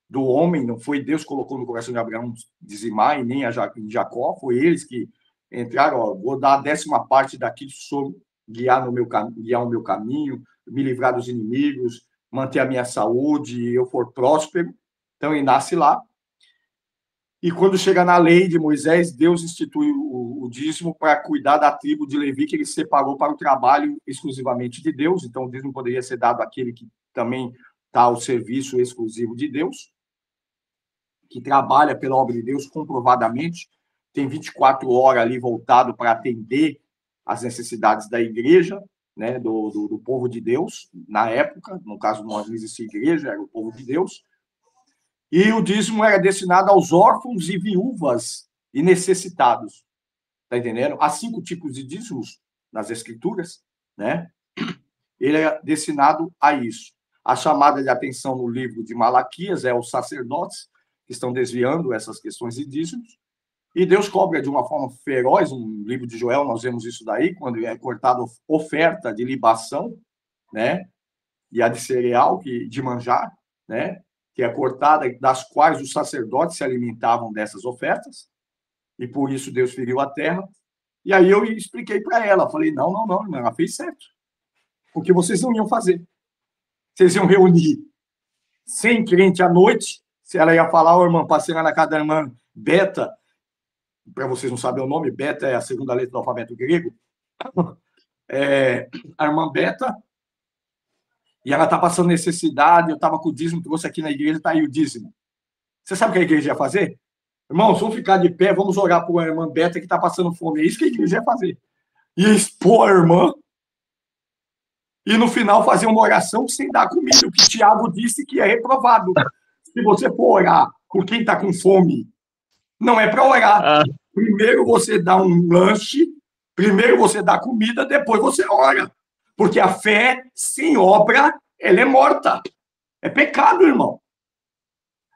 do homem, não foi Deus que colocou no coração de Abraão dizimar, e nem em Jacó, foi eles que entraram, vou dar a 10ª parte daquilo que sou, guiar o meu caminho, me livrar dos inimigos, manter a minha saúde, eu for próspero. Então, ele nasce lá. E quando chega na lei de Moisés, Deus institui o dízimo para cuidar da tribo de Levi, que ele separou para o trabalho exclusivamente de Deus. Então, o dízimo poderia ser dado àquele que também está ao serviço exclusivo de Deus, que trabalha pela obra de Deus comprovadamente, tem 24 horas ali voltado para atender às necessidades da igreja, né, do povo de Deus, na época. No caso, não existia igreja, era o povo de Deus. E o dízimo era destinado aos órfãos e viúvas e necessitados. Está entendendo? Há 5 tipos de dízimos nas escrituras, né? Ele é destinado a isso. A chamada de atenção no livro de Malaquias é os sacerdotes que estão desviando essas questões de dízimos. E Deus cobra de uma forma feroz. No livro de Joel, nós vemos isso daí, quando é cortada oferta de libação, né? E a de cereal, de manjar, né? Que é cortada, das quais os sacerdotes se alimentavam dessas ofertas, e por isso Deus feriu a terra. E aí eu expliquei para ela, falei, não, irmã, ela fez certo. O que vocês não iam fazer? Vocês iam reunir 100 crentes à noite, se ela ia falar, irmã, passei lá na casa da irmã Beta, para vocês não saberem o nome, Beta é a 2ª letra do alfabeto grego, a irmã Beta, e ela está passando necessidade, eu estava com o dízimo, trouxe aqui na igreja, está aí o dízimo. Você sabe o que a igreja ia fazer? Irmãos, vamos ficar de pé, vamos orar por a irmã Beta que está passando fome. É isso que a igreja ia fazer. Ia expor a irmã. e no final fazer uma oração sem dar comida, o que Tiago disse que é reprovado. Se você for orar por quem está com fome, não é para orar. Primeiro você dá um lanche, primeiro você dá comida, depois você ora. Porque a fé sem obra, ela é morta. É pecado, irmão.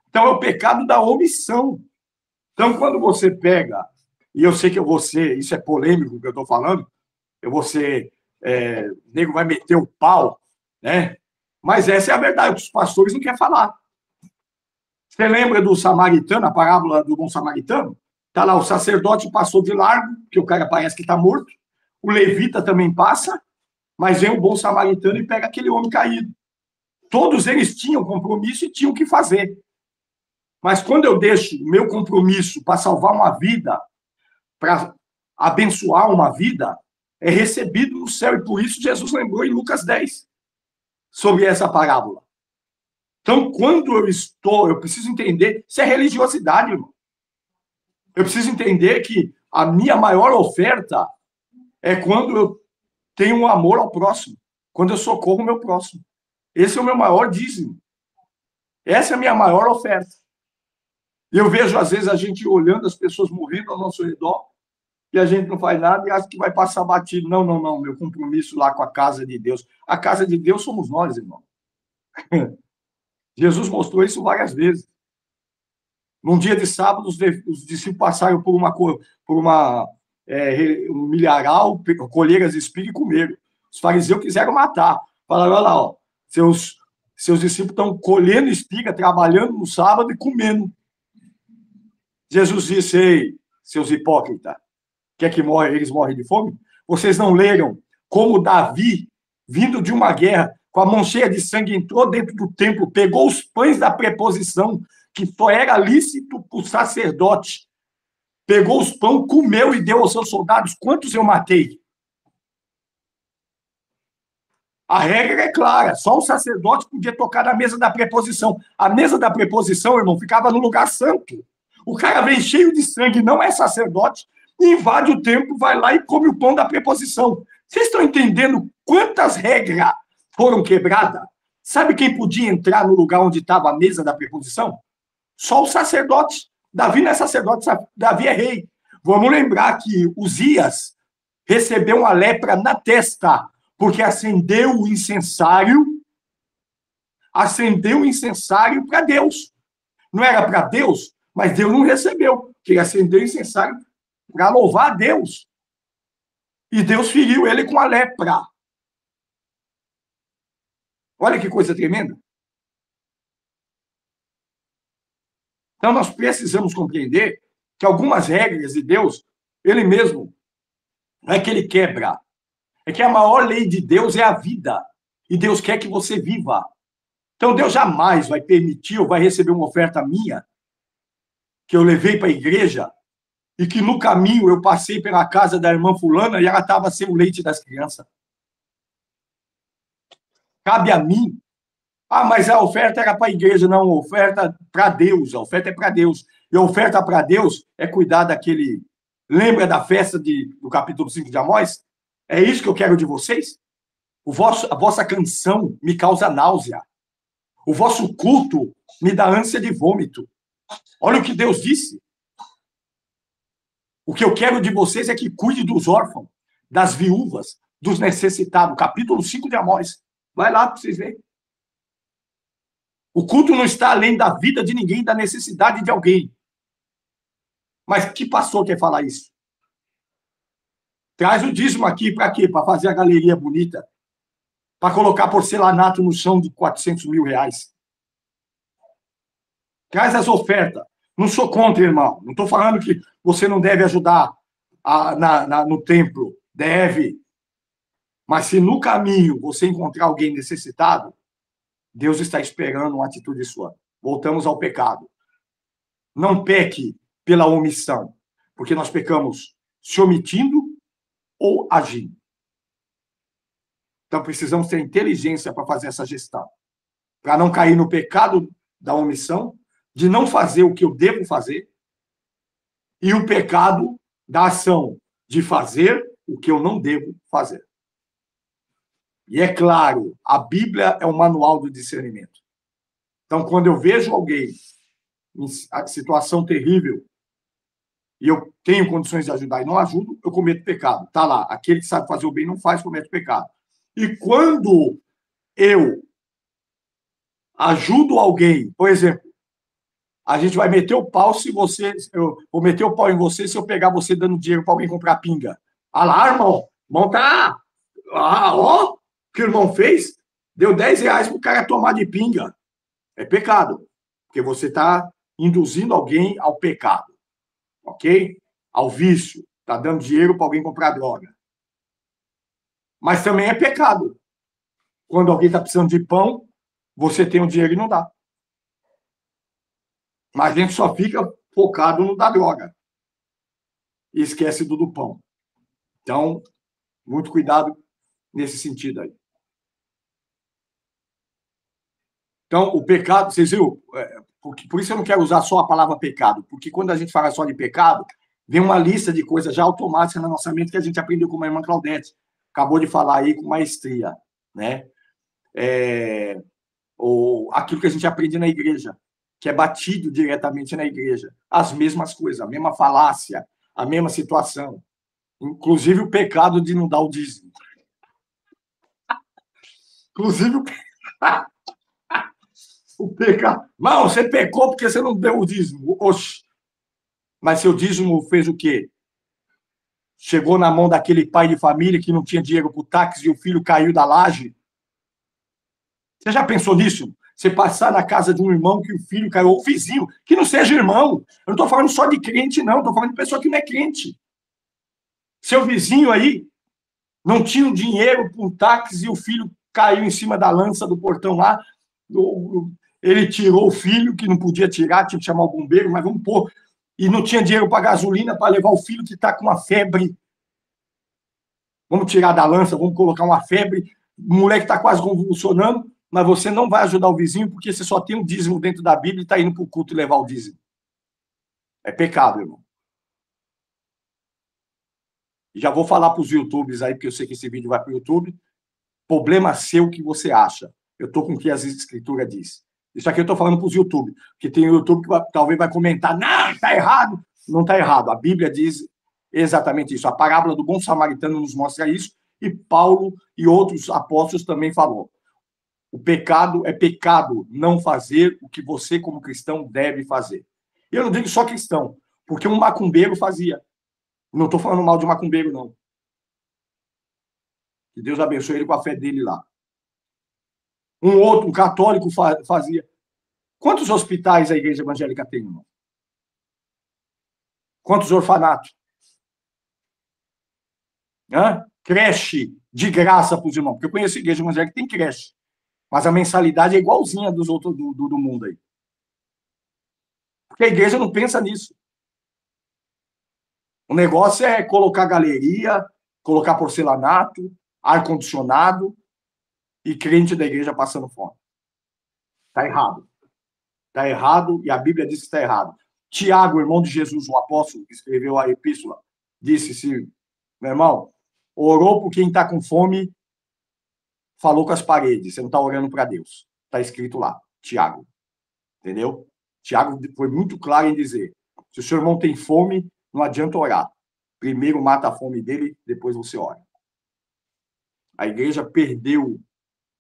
Então, é o pecado da omissão. Então, quando você pega, e eu sei que eu vou ser, isso é polêmico o que eu estou falando, eu vou ser, o nego vai meter o pau, né? Mas essa é a verdade, que os pastores não querem falar. Você lembra do samaritano, a parábola do bom samaritano? Está lá, o sacerdote passou de largo, que o cara parece que está morto, o levita também passa, mas vem o bom samaritano e pega aquele homem caído. Todos eles tinham compromisso e tinham o que fazer. Mas quando eu deixo o meu compromisso para salvar uma vida, para abençoar uma vida, é recebido no céu. E por isso Jesus lembrou em Lucas 10 sobre essa parábola. Então, quando eu preciso entender, isso é religiosidade, irmão. Eu preciso entender que a minha maior oferta é quando eu tenho um amor ao próximo, quando eu socorro o meu próximo. Esse é o meu maior dízimo. Essa é a minha maior oferta. E eu vejo, às vezes, a gente olhando as pessoas morrendo ao nosso redor e a gente não faz nada e acha que vai passar batido. Não, não, não. Meu compromisso lá com a casa de Deus. A casa de Deus somos nós, irmão. Jesus mostrou isso várias vezes. Num dia de sábado, os discípulos passaram por um milharal, colheram as espigas e comeram. Os fariseus quiseram matar. Falaram, olha lá, ó, seus discípulos estão colhendo espiga, trabalhando no sábado e comendo. Jesus disse, ei, seus hipócritas, quer que eles morrem de fome? Vocês não leram como Davi, vindo de uma guerra, com a mão cheia de sangue, entrou dentro do templo, pegou os pães da preposição, que só era lícito para o sacerdote, pegou os pães, comeu e deu aos seus soldados. Quantos eu matei? A regra é clara, só o sacerdote podia tocar na mesa da preposição. A mesa da preposição, irmão, ficava no lugar santo. O cara vem cheio de sangue, não é sacerdote, invade o templo, vai lá e come o pão da preposição. Vocês estão entendendo quantas regras foram quebradas? Sabe quem podia entrar no lugar onde estava a mesa da preposição? Só o sacerdote. Davi não é sacerdote, Davi é rei. Vamos lembrar que Uzias recebeu uma lepra na testa, porque acendeu o incensário para Deus. Não era para Deus, mas Deus não recebeu, porque ele acendeu o incensário para louvar a Deus. E Deus feriu ele com a lepra. Olha que coisa tremenda. Então, nós precisamos compreender que algumas regras de Deus, ele mesmo, não é que ele quebra, é que a maior lei de Deus é a vida. E Deus quer que você viva. Então, Deus jamais vai permitir ou vai receber uma oferta minha, que eu levei para a igreja, e que no caminho eu passei pela casa da irmã fulana e ela estava sem o leite das crianças. Cabe a mim. Ah, mas a oferta era para a igreja. Não, a oferta para Deus. A oferta é para Deus. E a oferta para Deus é cuidar daquele... Lembra da festa do capítulo 5 de Amós? É isso que eu quero de vocês? A vossa canção me causa náusea. O vosso culto me dá ânsia de vômito. Olha o que Deus disse. O que eu quero de vocês é que cuide dos órfãos, das viúvas, dos necessitados. Capítulo 5 de Amós. Vai lá para vocês verem. O culto não está além da vida de ninguém, da necessidade de alguém. Mas que pastor quer falar isso? Traz o dízimo aqui para quê? Para fazer a galeria bonita. Para colocar porcelanato no chão de 400 mil reais. Traz as ofertas. Não sou contra, irmão. Não estou falando que você não deve ajudar no templo. Deve. Mas se no caminho você encontrar alguém necessitado, Deus está esperando uma atitude sua. Voltamos ao pecado. Não peque pela omissão, porque nós pecamos se omitindo ou agindo. Então, precisamos ter inteligência para fazer essa gestão, para não cair no pecado da omissão, de não fazer o que eu devo fazer, e o pecado da ação de fazer o que eu não devo fazer. E é claro, a Bíblia é um manual do discernimento. Então, quando eu vejo alguém em situação terrível e eu tenho condições de ajudar e não ajudo, eu cometo pecado. Está lá, aquele que sabe fazer o bem não faz, comete pecado. E quando eu ajudo alguém, por exemplo, a gente vai meter o pau se você... Eu vou meter o pau em você se eu pegar você dando dinheiro para alguém comprar pinga. Ah lá, irmão, irmão tá... Ah, ó, o que o irmão fez? Deu R$10 para o cara tomar de pinga. É pecado, porque você está induzindo alguém ao pecado, ok? Ao vício. Está dando dinheiro para alguém comprar droga. Mas também é pecado. Quando alguém está precisando de pão, você tem o dinheiro e não dá. Mas a gente só fica focado no da droga. E esquece do pão. Então, muito cuidado nesse sentido aí. Então, o pecado, vocês viram? Por isso eu não quero usar só a palavra pecado, porque quando a gente fala só de pecado, vem uma lista de coisas já automáticas na nossa mente que a gente aprendeu com a irmã Claudete. Acabou de falar aí com maestria, né? Ou aquilo que a gente aprende na igreja, que é batido diretamente na igreja. As mesmas coisas, a mesma falácia, a mesma situação. Inclusive o pecado de não dar o dízimo. Inclusive o pecado. Não, você pecou porque você não deu o dízimo. Oxe. Mas seu dízimo fez o quê? Chegou na mão daquele pai de família que não tinha dinheiro para o táxi e o filho caiu da laje? Você já pensou nisso? Você passar na casa de um irmão que o filho caiu, ou vizinho, que não seja irmão. Eu não estou falando só de crente, não. Estou falando de pessoa que não é crente. Seu vizinho aí não tinha dinheiro para um táxi e o filho caiu em cima da lança do portão lá. Ele tirou o filho, que não podia tirar, tinha que chamar o bombeiro, mas vamos pôr. E não tinha dinheiro para gasolina para levar o filho que está com uma febre. Vamos tirar da lança, vamos colocar uma febre. O moleque está quase convulsionando, mas você não vai ajudar o vizinho porque você só tem um dízimo dentro da Bíblia e está indo para o culto levar o dízimo. É pecado, irmão. Já vou falar para os YouTubers aí, porque eu sei que esse vídeo vai para o YouTube. Problema seu que você acha. Eu estou com o que as escrituras diz. Isso aqui eu estou falando para os YouTube, porque tem o YouTube que talvez vai comentar, não, está errado. Não está errado. A Bíblia diz exatamente isso. A parábola do bom samaritano nos mostra isso, e Paulo e outros apóstolos também falou. O pecado é pecado não fazer o que você, como cristão, deve fazer. E eu não digo só cristão, porque um macumbeiro fazia. Não estou falando mal de macumbeiro, não. Que Deus abençoe ele com a fé dele lá. Um católico fazia. Quantos hospitais a igreja evangélica tem, irmão? Quantos orfanatos? Creche de graça para os irmãos. Porque eu conheço a igreja evangélica que tem creche. Mas a mensalidade é igualzinha dos outros do mundo aí. Porque a igreja não pensa nisso. O negócio é colocar galeria, colocar porcelanato, ar-condicionado e crente da igreja passando fome. Está errado. Está errado e a Bíblia diz que está errado. Tiago, irmão de Jesus, o apóstolo que escreveu a epístola, disse assim, meu irmão, orou por quem está com fome, falou com as paredes. Você não está orando para Deus. Está escrito lá, Tiago. Entendeu? Tiago foi muito claro em dizer, se o seu irmão tem fome, não adianta orar. Primeiro mata a fome dele, depois você ora. A igreja perdeu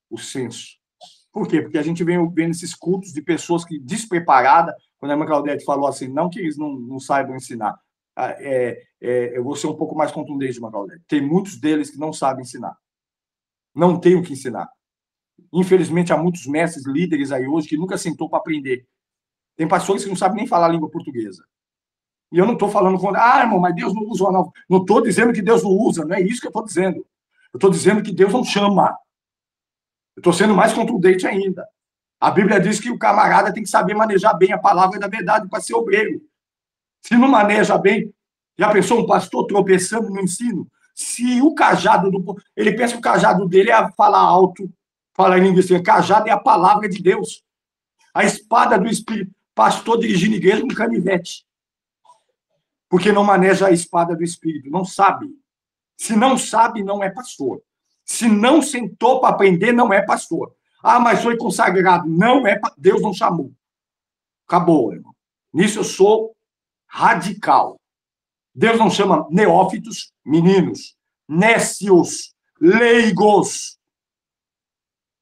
o senso. Por quê? Porque a gente vem vendo esses cultos de pessoas que despreparadas, quando a irmã Claudete falou assim, não que eles não saibam ensinar. Eu vou ser um pouco mais contundente, irmã Claudete. Tem muitos deles que não sabem ensinar. Não tem o que ensinar. Infelizmente, há muitos mestres, líderes aí hoje que nunca sentou para aprender. Tem pastores que não sabem nem falar a língua portuguesa. E eu não estou falando irmão, mas Deus não usa, não. Não estou dizendo que Deus não usa, não é isso que eu estou dizendo. Eu estou dizendo que Deus não chama. Eu estou sendo mais contundente ainda. A Bíblia diz que o camarada tem que saber manejar bem a palavra da verdade para ser obreiro. Se não maneja bem, já pensou um pastor tropeçando no ensino? Se o cajado ele pensa que o cajado dele é falar alto, falar em língua estranha. Cajado é a palavra de Deus. A espada do Espírito. Pastor dirigindo igreja com canivete. Porque não maneja a espada do Espírito. Não sabe. Se não sabe, não é pastor. Se não sentou para aprender, não é pastor. Ah, mas foi consagrado. Não é, Deus não chamou. Acabou, irmão. Nisso eu sou radical. Deus não chama neófitos, meninos, nécios, leigos.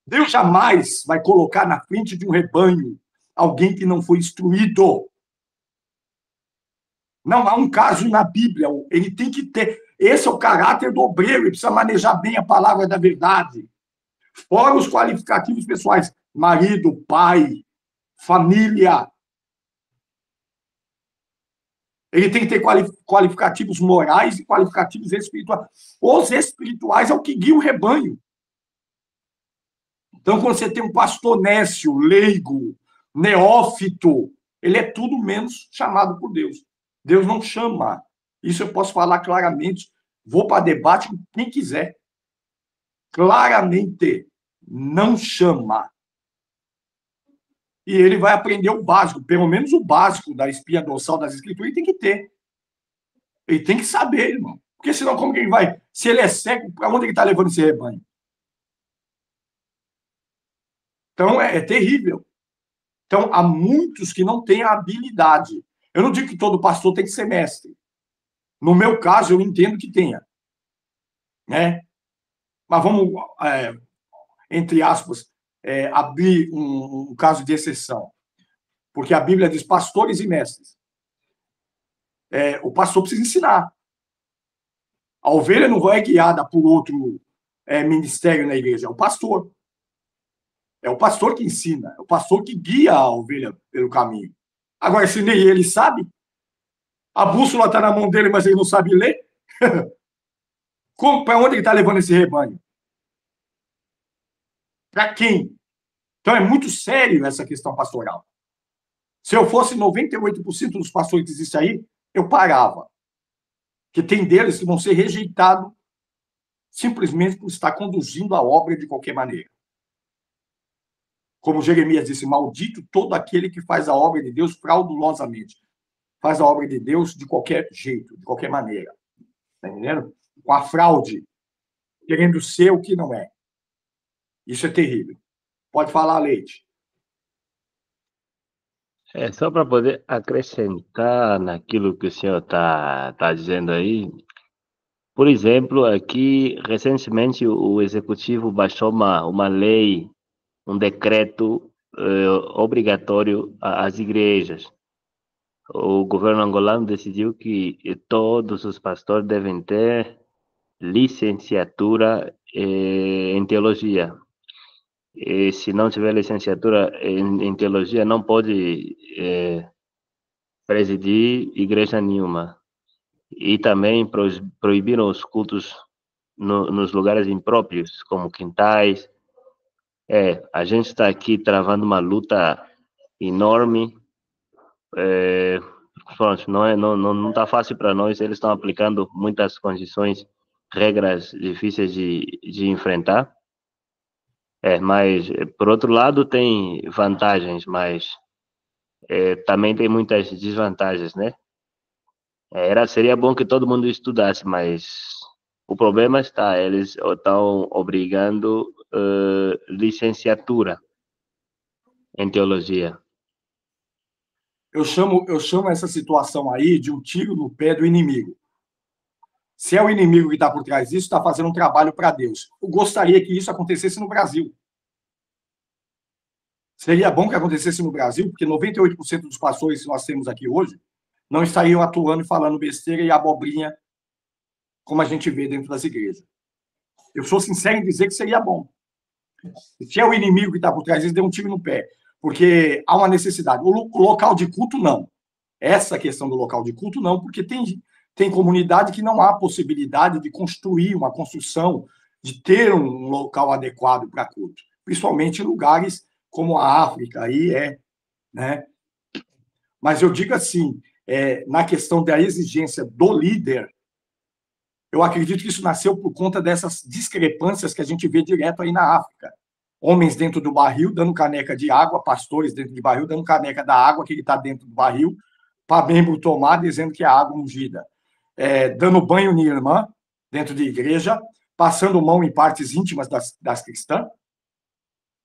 Deus jamais vai colocar na frente de um rebanho alguém que não foi instruído. Não há um caso na Bíblia. Ele tem que ter. Esse é o caráter do obreiro. Ele precisa manejar bem a palavra da verdade. Fora os qualificativos pessoais. Marido, pai, família. Ele tem que ter qualificativos morais e qualificativos espirituais. Os espirituais é o que guia o rebanho. Então, quando você tem um pastor nécio, leigo, neófito, ele é tudo menos chamado por Deus. Deus não chama. Isso eu posso falar claramente. Vou para debate com quem quiser. Claramente, não chama. E ele vai aprender o básico, pelo menos o básico da espinha dorsal das escrituras, ele tem que ter. Ele tem que saber, irmão. Porque senão, como que ele vai? Se ele é cego, para onde ele está levando esse rebanho? Então, é terrível. Então, há muitos que não têm a habilidade. Eu não digo que todo pastor tem que ser mestre. No meu caso, eu entendo que tenha. Né? Mas vamos, entre aspas, abrir um caso de exceção. Porque a Bíblia diz pastores e mestres. O pastor precisa ensinar. A ovelha não é guiada por outro ministério na igreja, é o pastor. É o pastor que ensina, é o pastor que guia a ovelha pelo caminho. Agora, se nem ele sabe, a bússola está na mão dele, mas ele não sabe ler, para onde ele está levando esse rebanho? Para quem? Então, é muito sério essa questão pastoral. Se eu fosse 98% dos pastores que existem aí, eu parava. Porque tem deles que vão ser rejeitados simplesmente por estar conduzindo a obra de qualquer maneira. Como Jeremias disse, maldito todo aquele que faz a obra de Deus fraudulosamente. Faz a obra de Deus de qualquer jeito, de qualquer maneira. Está entendendo? Com a fraude, querendo ser o que não é. Isso é terrível. Pode falar, Leite. Só para poder acrescentar naquilo que o senhor tá dizendo aí. Por exemplo, aqui, recentemente, o Executivo baixou uma lei, um decreto obrigatório às igrejas. O governo angolano decidiu que todos os pastores devem ter licenciatura em teologia. E se não tiver licenciatura em teologia, não pode presidir igreja nenhuma. E também proibiram os cultos nos lugares impróprios, como quintais. A gente está aqui travando uma luta enorme. Pronto, não está fácil para nós. Eles estão aplicando muitas condições, regras difíceis de enfrentar. Mas, por outro lado, tem vantagens, mas também tem muitas desvantagens, né? Seria bom que todo mundo estudasse, mas o problema está, eles estão obrigando licenciatura em teologia. Eu chamo essa situação aí de um tiro no pé do inimigo. Se é o inimigo que está por trás disso, está fazendo um trabalho para Deus. Eu gostaria que isso acontecesse no Brasil. Seria bom que acontecesse no Brasil, porque 98% dos pastores que nós temos aqui hoje não estariam atuando e falando besteira e abobrinha, como a gente vê dentro das igrejas. Eu sou sincero em dizer que seria bom. Se é o inimigo que está por trás disso, dê um tiro no pé. Porque há uma necessidade. O local de culto, não. Essa questão do local de culto, não, porque tem comunidade que não há possibilidade de construir uma construção, de ter um local adequado para culto. Principalmente em lugares como a África, aí né? Mas eu digo assim, na questão da exigência do líder, eu acredito que isso nasceu por conta dessas discrepâncias que a gente vê direto aí na África. Homens dentro do barril dando caneca de água, pastores dentro de barril dando caneca da água que ele está dentro do barril, para membro tomar, dizendo que é água ungida. Dando banho em irmã, dentro de igreja, passando mão em partes íntimas das cristãs,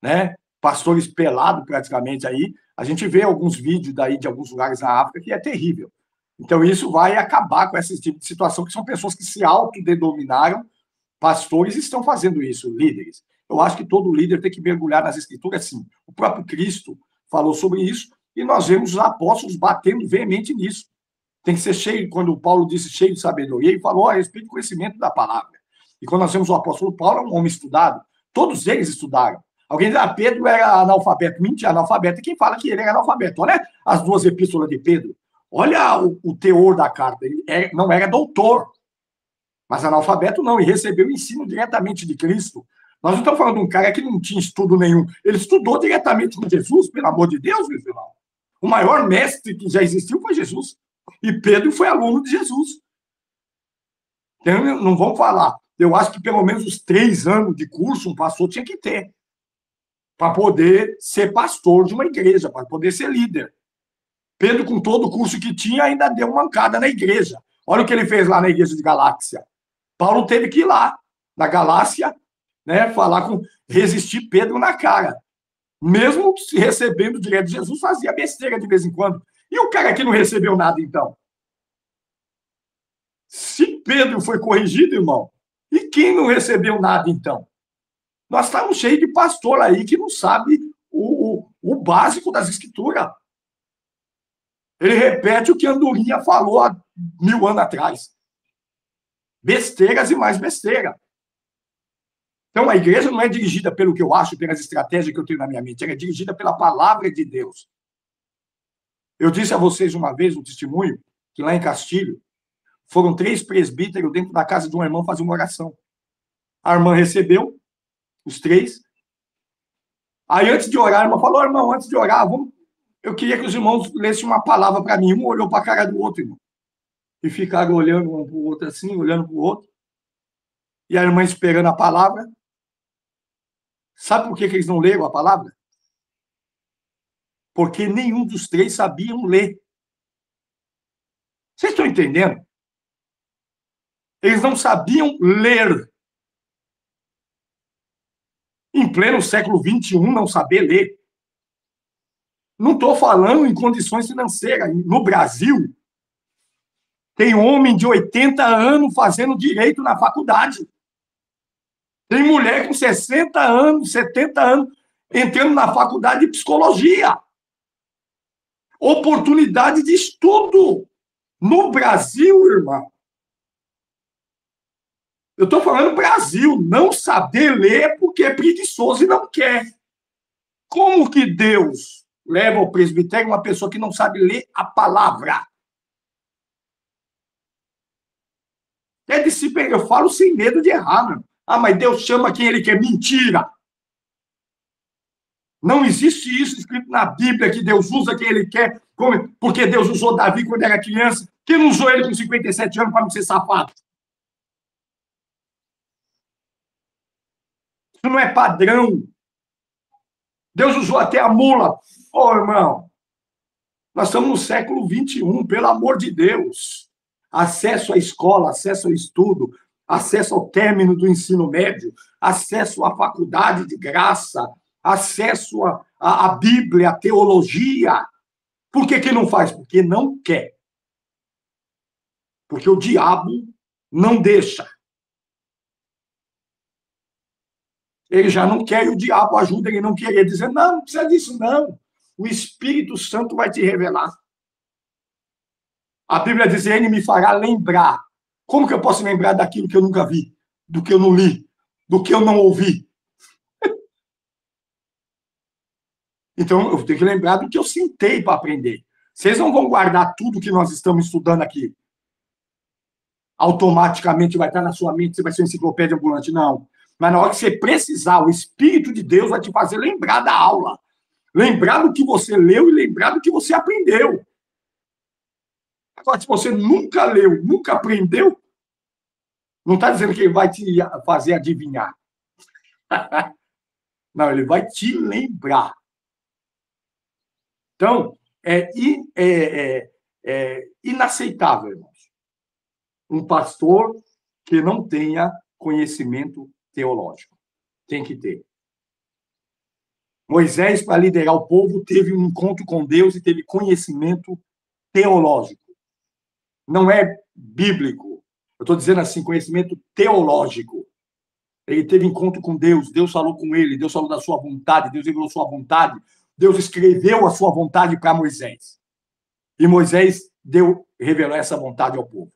né? Pastores pelados praticamente aí. A gente vê alguns vídeos daí de alguns lugares na África que é terrível. Então, isso vai acabar com esse tipo de situação, que são pessoas que se autodenominaram pastores e estão fazendo isso, líderes. Eu acho que todo líder tem que mergulhar nas escrituras, sim. O próprio Cristo falou sobre isso e nós vemos os apóstolos batendo veemente nisso. Tem que ser cheio, quando o Paulo disse cheio de sabedoria, ele falou a respeito do conhecimento da palavra. E quando nós vemos o apóstolo Paulo, é um homem estudado. Todos eles estudaram. Alguém diz, Pedro era analfabeto. Mentira, analfabeto é quem fala que ele era analfabeto. Olha as duas epístolas de Pedro. Olha o teor da carta. Ele não era doutor, mas analfabeto não, e recebeu o ensino diretamente de Cristo. Nós não estamos falando de um cara que não tinha estudo nenhum. Ele estudou diretamente com Jesus, pelo amor de Deus, meu irmão. O maior mestre que já existiu foi Jesus. E Pedro foi aluno de Jesus. Então, não vamos falar. Eu acho que pelo menos os 3 anos de curso um pastor tinha que ter, para poder ser pastor de uma igreja, para poder ser líder. Pedro, com todo o curso que tinha, ainda deu mancada na igreja. Olha o que ele fez lá na igreja de Galácia. Paulo teve que ir lá, na Galácia, né, resistir Pedro na cara. Mesmo recebendo direto de Jesus, fazia besteira de vez em quando. E o cara que não recebeu nada, então? Se Pedro foi corrigido, irmão, e quem não recebeu nada, então? Nós estamos cheios de pastor aí que não sabe o básico das escrituras. Ele repete o que Andorinha falou há 1000 anos atrás. Besteiras e mais besteira. Então, a igreja não é dirigida pelo que eu acho, pelas estratégias que eu tenho na minha mente, ela é dirigida pela palavra de Deus. Eu disse a vocês uma vez, um testemunho, que lá em Castilho, foram 3 presbíteros dentro da casa de uma irmã fazer uma oração. A irmã recebeu os 3. Aí, antes de orar, a irmã falou, irmão, antes de orar, eu queria que os irmãos lessem uma palavra para mim. Um olhou para a cara do outro, irmão. E ficaram olhando um para o outro assim, olhando para o outro. E a irmã esperando a palavra. Sabe por que eles não leram a palavra? Porque nenhum dos 3 sabiam ler. Vocês estão entendendo? Eles não sabiam ler. Em pleno século XXI, não saber ler. Não estou falando em condições financeiras. No Brasil, tem homem de 80 anos fazendo direito na faculdade. Tem mulher com 60 anos, 70 anos, entrando na faculdade de psicologia. Oportunidade de estudo. No Brasil, irmão. Eu estou falando Brasil. Não saber ler porque é preguiçoso e não quer. Como que Deus leva ao presbitério uma pessoa que não sabe ler a palavra? É disciplina. Eu falo sem medo de errar, meu. Ah, mas Deus chama quem Ele quer. Mentira! Não existe isso escrito na Bíblia, que Deus usa quem Ele quer, porque Deus usou Davi quando era criança. Quem não usou ele com 57 anos para não ser safado? Isso não é padrão. Deus usou até a mula. Ô, irmão, nós estamos no século XXI, pelo amor de Deus. Acesso à escola, acesso ao estudo, acesso ao término do ensino médio, acesso à faculdade de graça, acesso à Bíblia, à teologia. Por que não faz? Porque não quer. Porque o diabo não deixa. Ele já não quer e o diabo ajuda ele a não querer, dizendo, não precisa disso, não. O Espírito Santo vai te revelar. A Bíblia diz, ele me fará lembrar. Como que eu posso lembrar daquilo que eu nunca vi? Do que eu não li? Do que eu não ouvi? Então, eu tenho que lembrar do que eu sentei para aprender. Vocês não vão guardar tudo que nós estamos estudando aqui. Automaticamente vai estar na sua mente, você vai ser uma enciclopédia ambulante. Não. Mas na hora que você precisar, o Espírito de Deus vai te fazer lembrar da aula. Lembrar do que você leu e lembrar do que você aprendeu. Agora, se você nunca leu, nunca aprendeu, não está dizendo que ele vai te fazer adivinhar. Não, ele vai te lembrar. Então, é inaceitável, irmãos, um pastor que não tenha conhecimento teológico. Tem que ter. Moisés, para liderar o povo, teve um encontro com Deus e teve conhecimento teológico. Não é bíblico. Eu estou dizendo assim, conhecimento teológico. Ele teve encontro com Deus, Deus falou com ele, Deus falou da sua vontade, Deus revelou sua vontade, Deus escreveu a sua vontade para Moisés. E Moisés revelou essa vontade ao povo.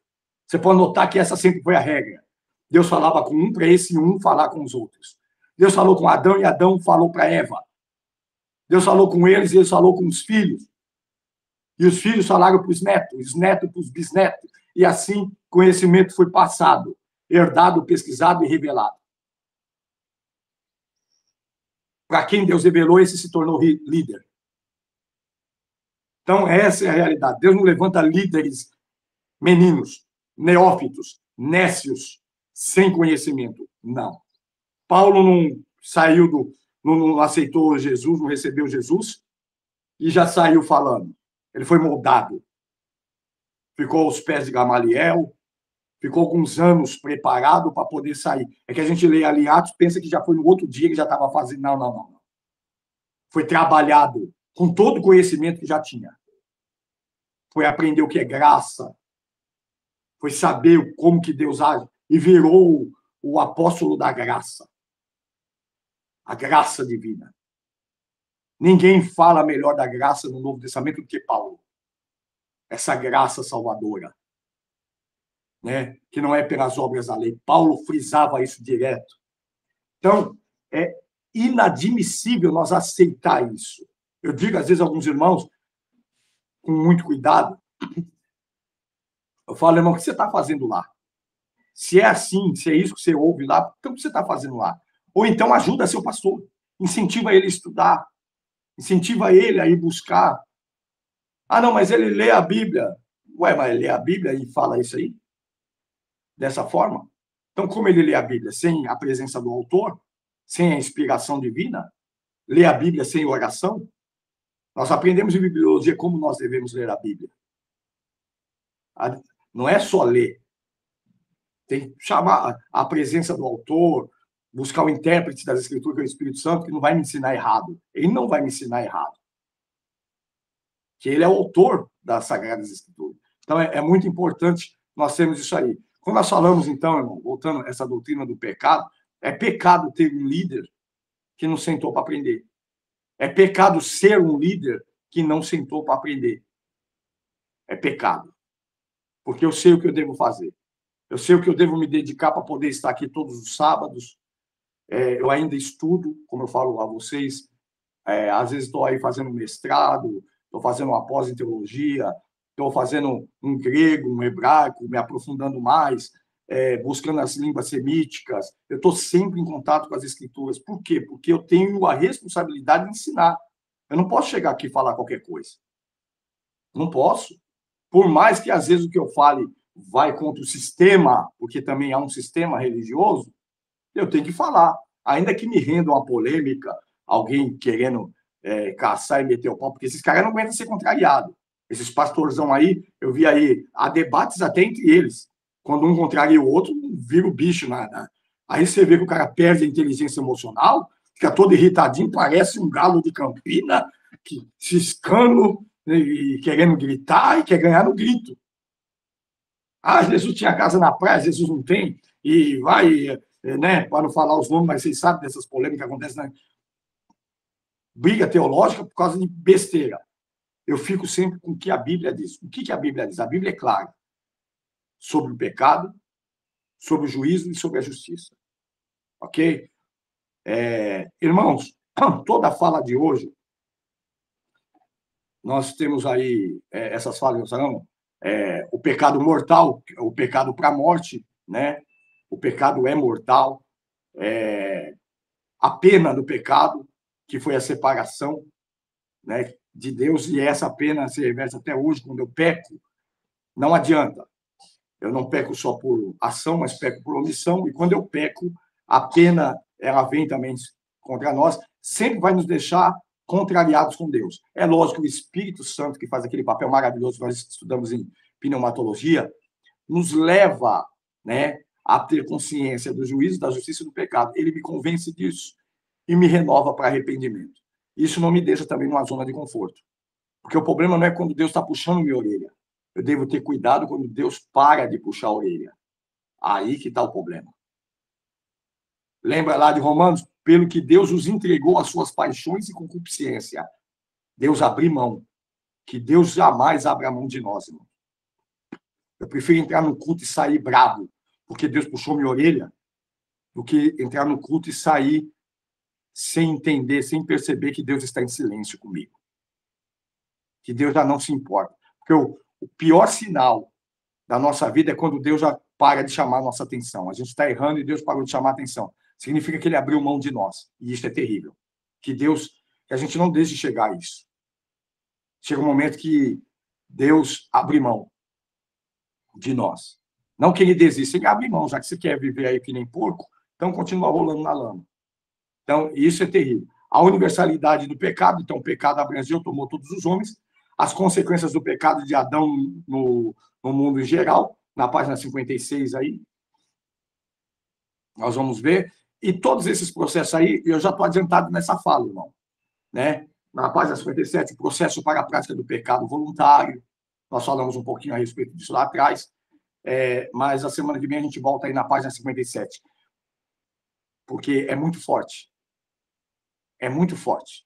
Você pode notar que essa sempre foi a regra. Deus falava com um para esse um falar com os outros. Deus falou com Adão e Adão falou para Eva. Deus falou com eles e eles falou com os filhos. E os filhos falaram para os netos, os netos para os bisnetos. E assim, conhecimento foi passado, herdado, pesquisado e revelado. Para quem Deus revelou, esse se tornou líder. Então, essa é a realidade. Deus não levanta líderes meninos, neófitos, nécios, sem conhecimento. Não. Paulo não saiu não aceitou Jesus, não recebeu Jesus e já saiu falando. Ele foi moldado. Ficou aos pés de Gamaliel, ficou alguns anos preparado para poder sair. É que a gente lê ali Atos, pensa que já foi no outro dia que já estava fazendo. Não. Foi trabalhado com todo o conhecimento que já tinha. Foi aprender o que é graça. Foi saber como que Deus age. E virou o apóstolo da graça. A graça divina. Ninguém fala melhor da graça no Novo Testamento do que Paulo. Essa graça salvadora. Né? Que não é pelas obras da lei. Paulo frisava isso direto. Então, é inadmissível nós aceitar isso. Eu digo, às vezes, a alguns irmãos, com muito cuidado, eu falo, irmão, o que você está fazendo lá? Se é assim, se é isso que você ouve lá, então o que você está fazendo lá? Ou então ajuda seu pastor, incentiva ele a estudar, incentiva ele a ir buscar. Ah, não, mas ele lê a Bíblia. Ué, mas ele lê a Bíblia e fala isso aí? Dessa forma? Então, como ele lê a Bíblia? Sem a presença do autor? Sem a inspiração divina? Lê a Bíblia sem oração? Nós aprendemos em bibliologia como nós devemos ler a Bíblia. Não é só ler. Tem que chamar a presença do autor, buscar o intérprete das Escrituras, que é o Espírito Santo, que não vai me ensinar errado. Ele não vai me ensinar errado. Que ele é o autor das Sagradas Escrituras. Então, é muito importante nós termos isso aí. Quando nós falamos, então, irmão, voltando a essa doutrina do pecado, é pecado ter um líder que não sentou para aprender. É pecado ser um líder que não sentou para aprender. É pecado. Porque eu sei o que eu devo fazer. Eu sei o que eu devo me dedicar para poder estar aqui todos os sábados. Eu ainda estudo, como eu falo a vocês. Às vezes estou aí fazendo mestrado, estou fazendo uma pós em teologia, estou fazendo um grego, um hebraico, me aprofundando mais, buscando as línguas semíticas. Eu estou sempre em contato com as escrituras. Por quê? Porque eu tenho a responsabilidade de ensinar. Eu não posso chegar aqui e falar qualquer coisa. Não posso. Por mais que, às vezes, o que eu fale vai contra o sistema, porque também há um sistema religioso, eu tenho que falar. Ainda que me renda uma polêmica, alguém querendo caçar e meter o pau, porque esses caras não aguentam ser contrariados. Esses pastorzão aí, eu vi aí, há debates até entre eles. Quando um contraria o outro, vira o bicho. Aí você vê que o cara perde a inteligência emocional, fica todo irritadinho, parece um galo de Campina, ciscando e querendo gritar e quer ganhar no grito. Ah, Jesus tinha casa na praia, Jesus não tem, e vai, né, para não falar os nomes, mas vocês sabem dessas polêmicas que acontecem, né? Briga teológica por causa de besteira. Eu fico sempre com o que a Bíblia diz. O que a Bíblia diz? A Bíblia é clara sobre o pecado, sobre o juízo e sobre a justiça. Ok? Irmãos, toda a fala de hoje, nós temos aí essas falas, nós falamos, o pecado mortal, o pecado para a morte, né? O pecado é mortal. A pena do pecado, que foi a separação, né, de Deus, e essa pena se reverse até hoje, quando eu peco, não adianta. Eu não peco só por ação, mas peco por omissão, e quando eu peco, a pena, ela vem também contra nós, sempre vai nos deixar contrariados com Deus. É lógico que o Espírito Santo, que faz aquele papel maravilhoso que nós estudamos em pneumatologia, nos leva, né, a ter consciência do juízo, da justiça e do pecado. Ele me convence disso e me renova para arrependimento. Isso não me deixa também numa zona de conforto. Porque o problema não é quando Deus está puxando minha orelha. Eu devo ter cuidado quando Deus para de puxar a orelha. Aí que está o problema. Lembra lá de Romanos? Pelo que Deus os entregou às suas paixões e concupiscência. Deus abriu mão. Que Deus jamais abra mão de nós, irmão. Eu prefiro entrar no culto e sair bravo, porque Deus puxou minha orelha, do que entrar no culto e sair sem entender, sem perceber que Deus está em silêncio comigo. Que Deus já não se importa. Porque o pior sinal da nossa vida é quando Deus já para de chamar a nossa atenção. A gente está errando e Deus parou de chamar a atenção. Significa que ele abriu mão de nós. E isso é terrível. Que a gente não deixe chegar a isso. Chega um momento que Deus abre mão de nós. Não que ele desista, ele abre mão, já que você quer viver aí que nem porco, então continua rolando na lama. Então, isso é terrível. A universalidade do pecado, então o pecado abrangeu, tomou todos os homens. As consequências do pecado de Adão no mundo em geral, na página 56 aí, nós vamos ver. E todos esses processos aí, eu já estou adiantado nessa fala, irmão. Né? Na página 57, o processo para a prática do pecado voluntário. Nós falamos um pouquinho a respeito disso lá atrás. Mas a semana que vem a gente volta aí na página 57. Porque é muito forte. É muito forte.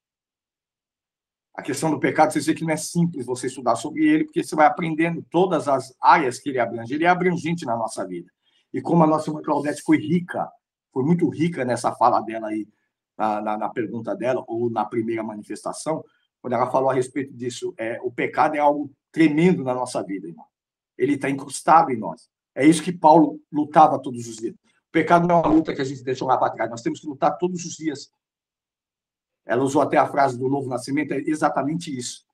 A questão do pecado, você vê que não é simples você estudar sobre ele, porque você vai aprendendo todas as áreas que ele abrange. Ele é abrangente na nossa vida. E como a nossa irmã Claudete foi rica, foi muito rica nessa fala dela aí, na pergunta dela, ou na primeira manifestação, quando ela falou a respeito disso, o pecado é algo tremendo na nossa vida, irmão. Ele está incrustado em nós. É isso que Paulo lutava todos os dias. O pecado não é uma luta que a gente deixou lá para trás, nós temos que lutar todos os dias. Ela usou até a frase do novo nascimento, é exatamente isso.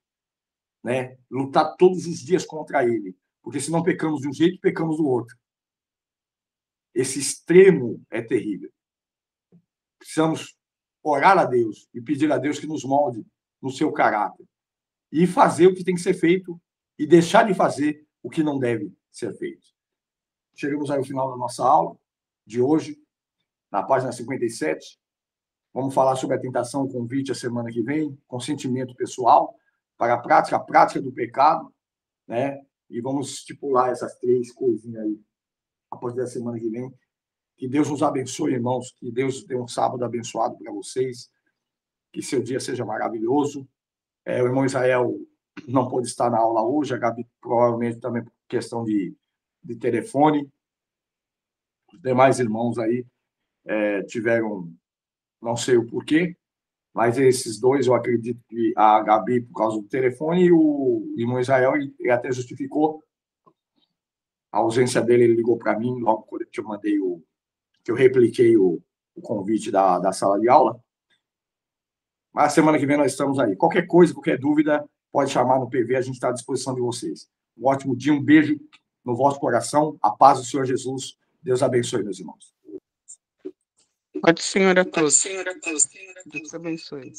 Né? Lutar todos os dias contra ele. Porque se não pecamos de um jeito, pecamos do outro. Esse extremo é terrível. Precisamos orar a Deus e pedir a Deus que nos molde no seu caráter. E fazer o que tem que ser feito e deixar de fazer o que não deve ser feito. Chegamos aí ao final da nossa aula de hoje, na página 57. Vamos falar sobre a tentação e convite a semana que vem, consentimento pessoal para a prática do pecado, né? E vamos estipular essas 3 coisinhas aí a partir da semana que vem. Que Deus nos abençoe, irmãos. Que Deus dê um sábado abençoado para vocês. Que seu dia seja maravilhoso. O irmão Israel não pôde estar na aula hoje. A Gabi provavelmente também por questão de telefone. Os demais irmãos aí tiveram, não sei o porquê, mas esses dois, eu acredito que a Gabi por causa do telefone e o irmão Israel, ele até justificou a ausência dele. Ele ligou para mim logo quando eu mandei que eu repliquei o convite da sala de aula. Mas semana que vem nós estamos aí. Qualquer coisa, qualquer dúvida, pode chamar no PV, a gente está à disposição de vocês. Um ótimo dia, um beijo no vosso coração, a paz do Senhor Jesus. Deus abençoe, meus irmãos. Pode, Senhor, a todos. Deus abençoe.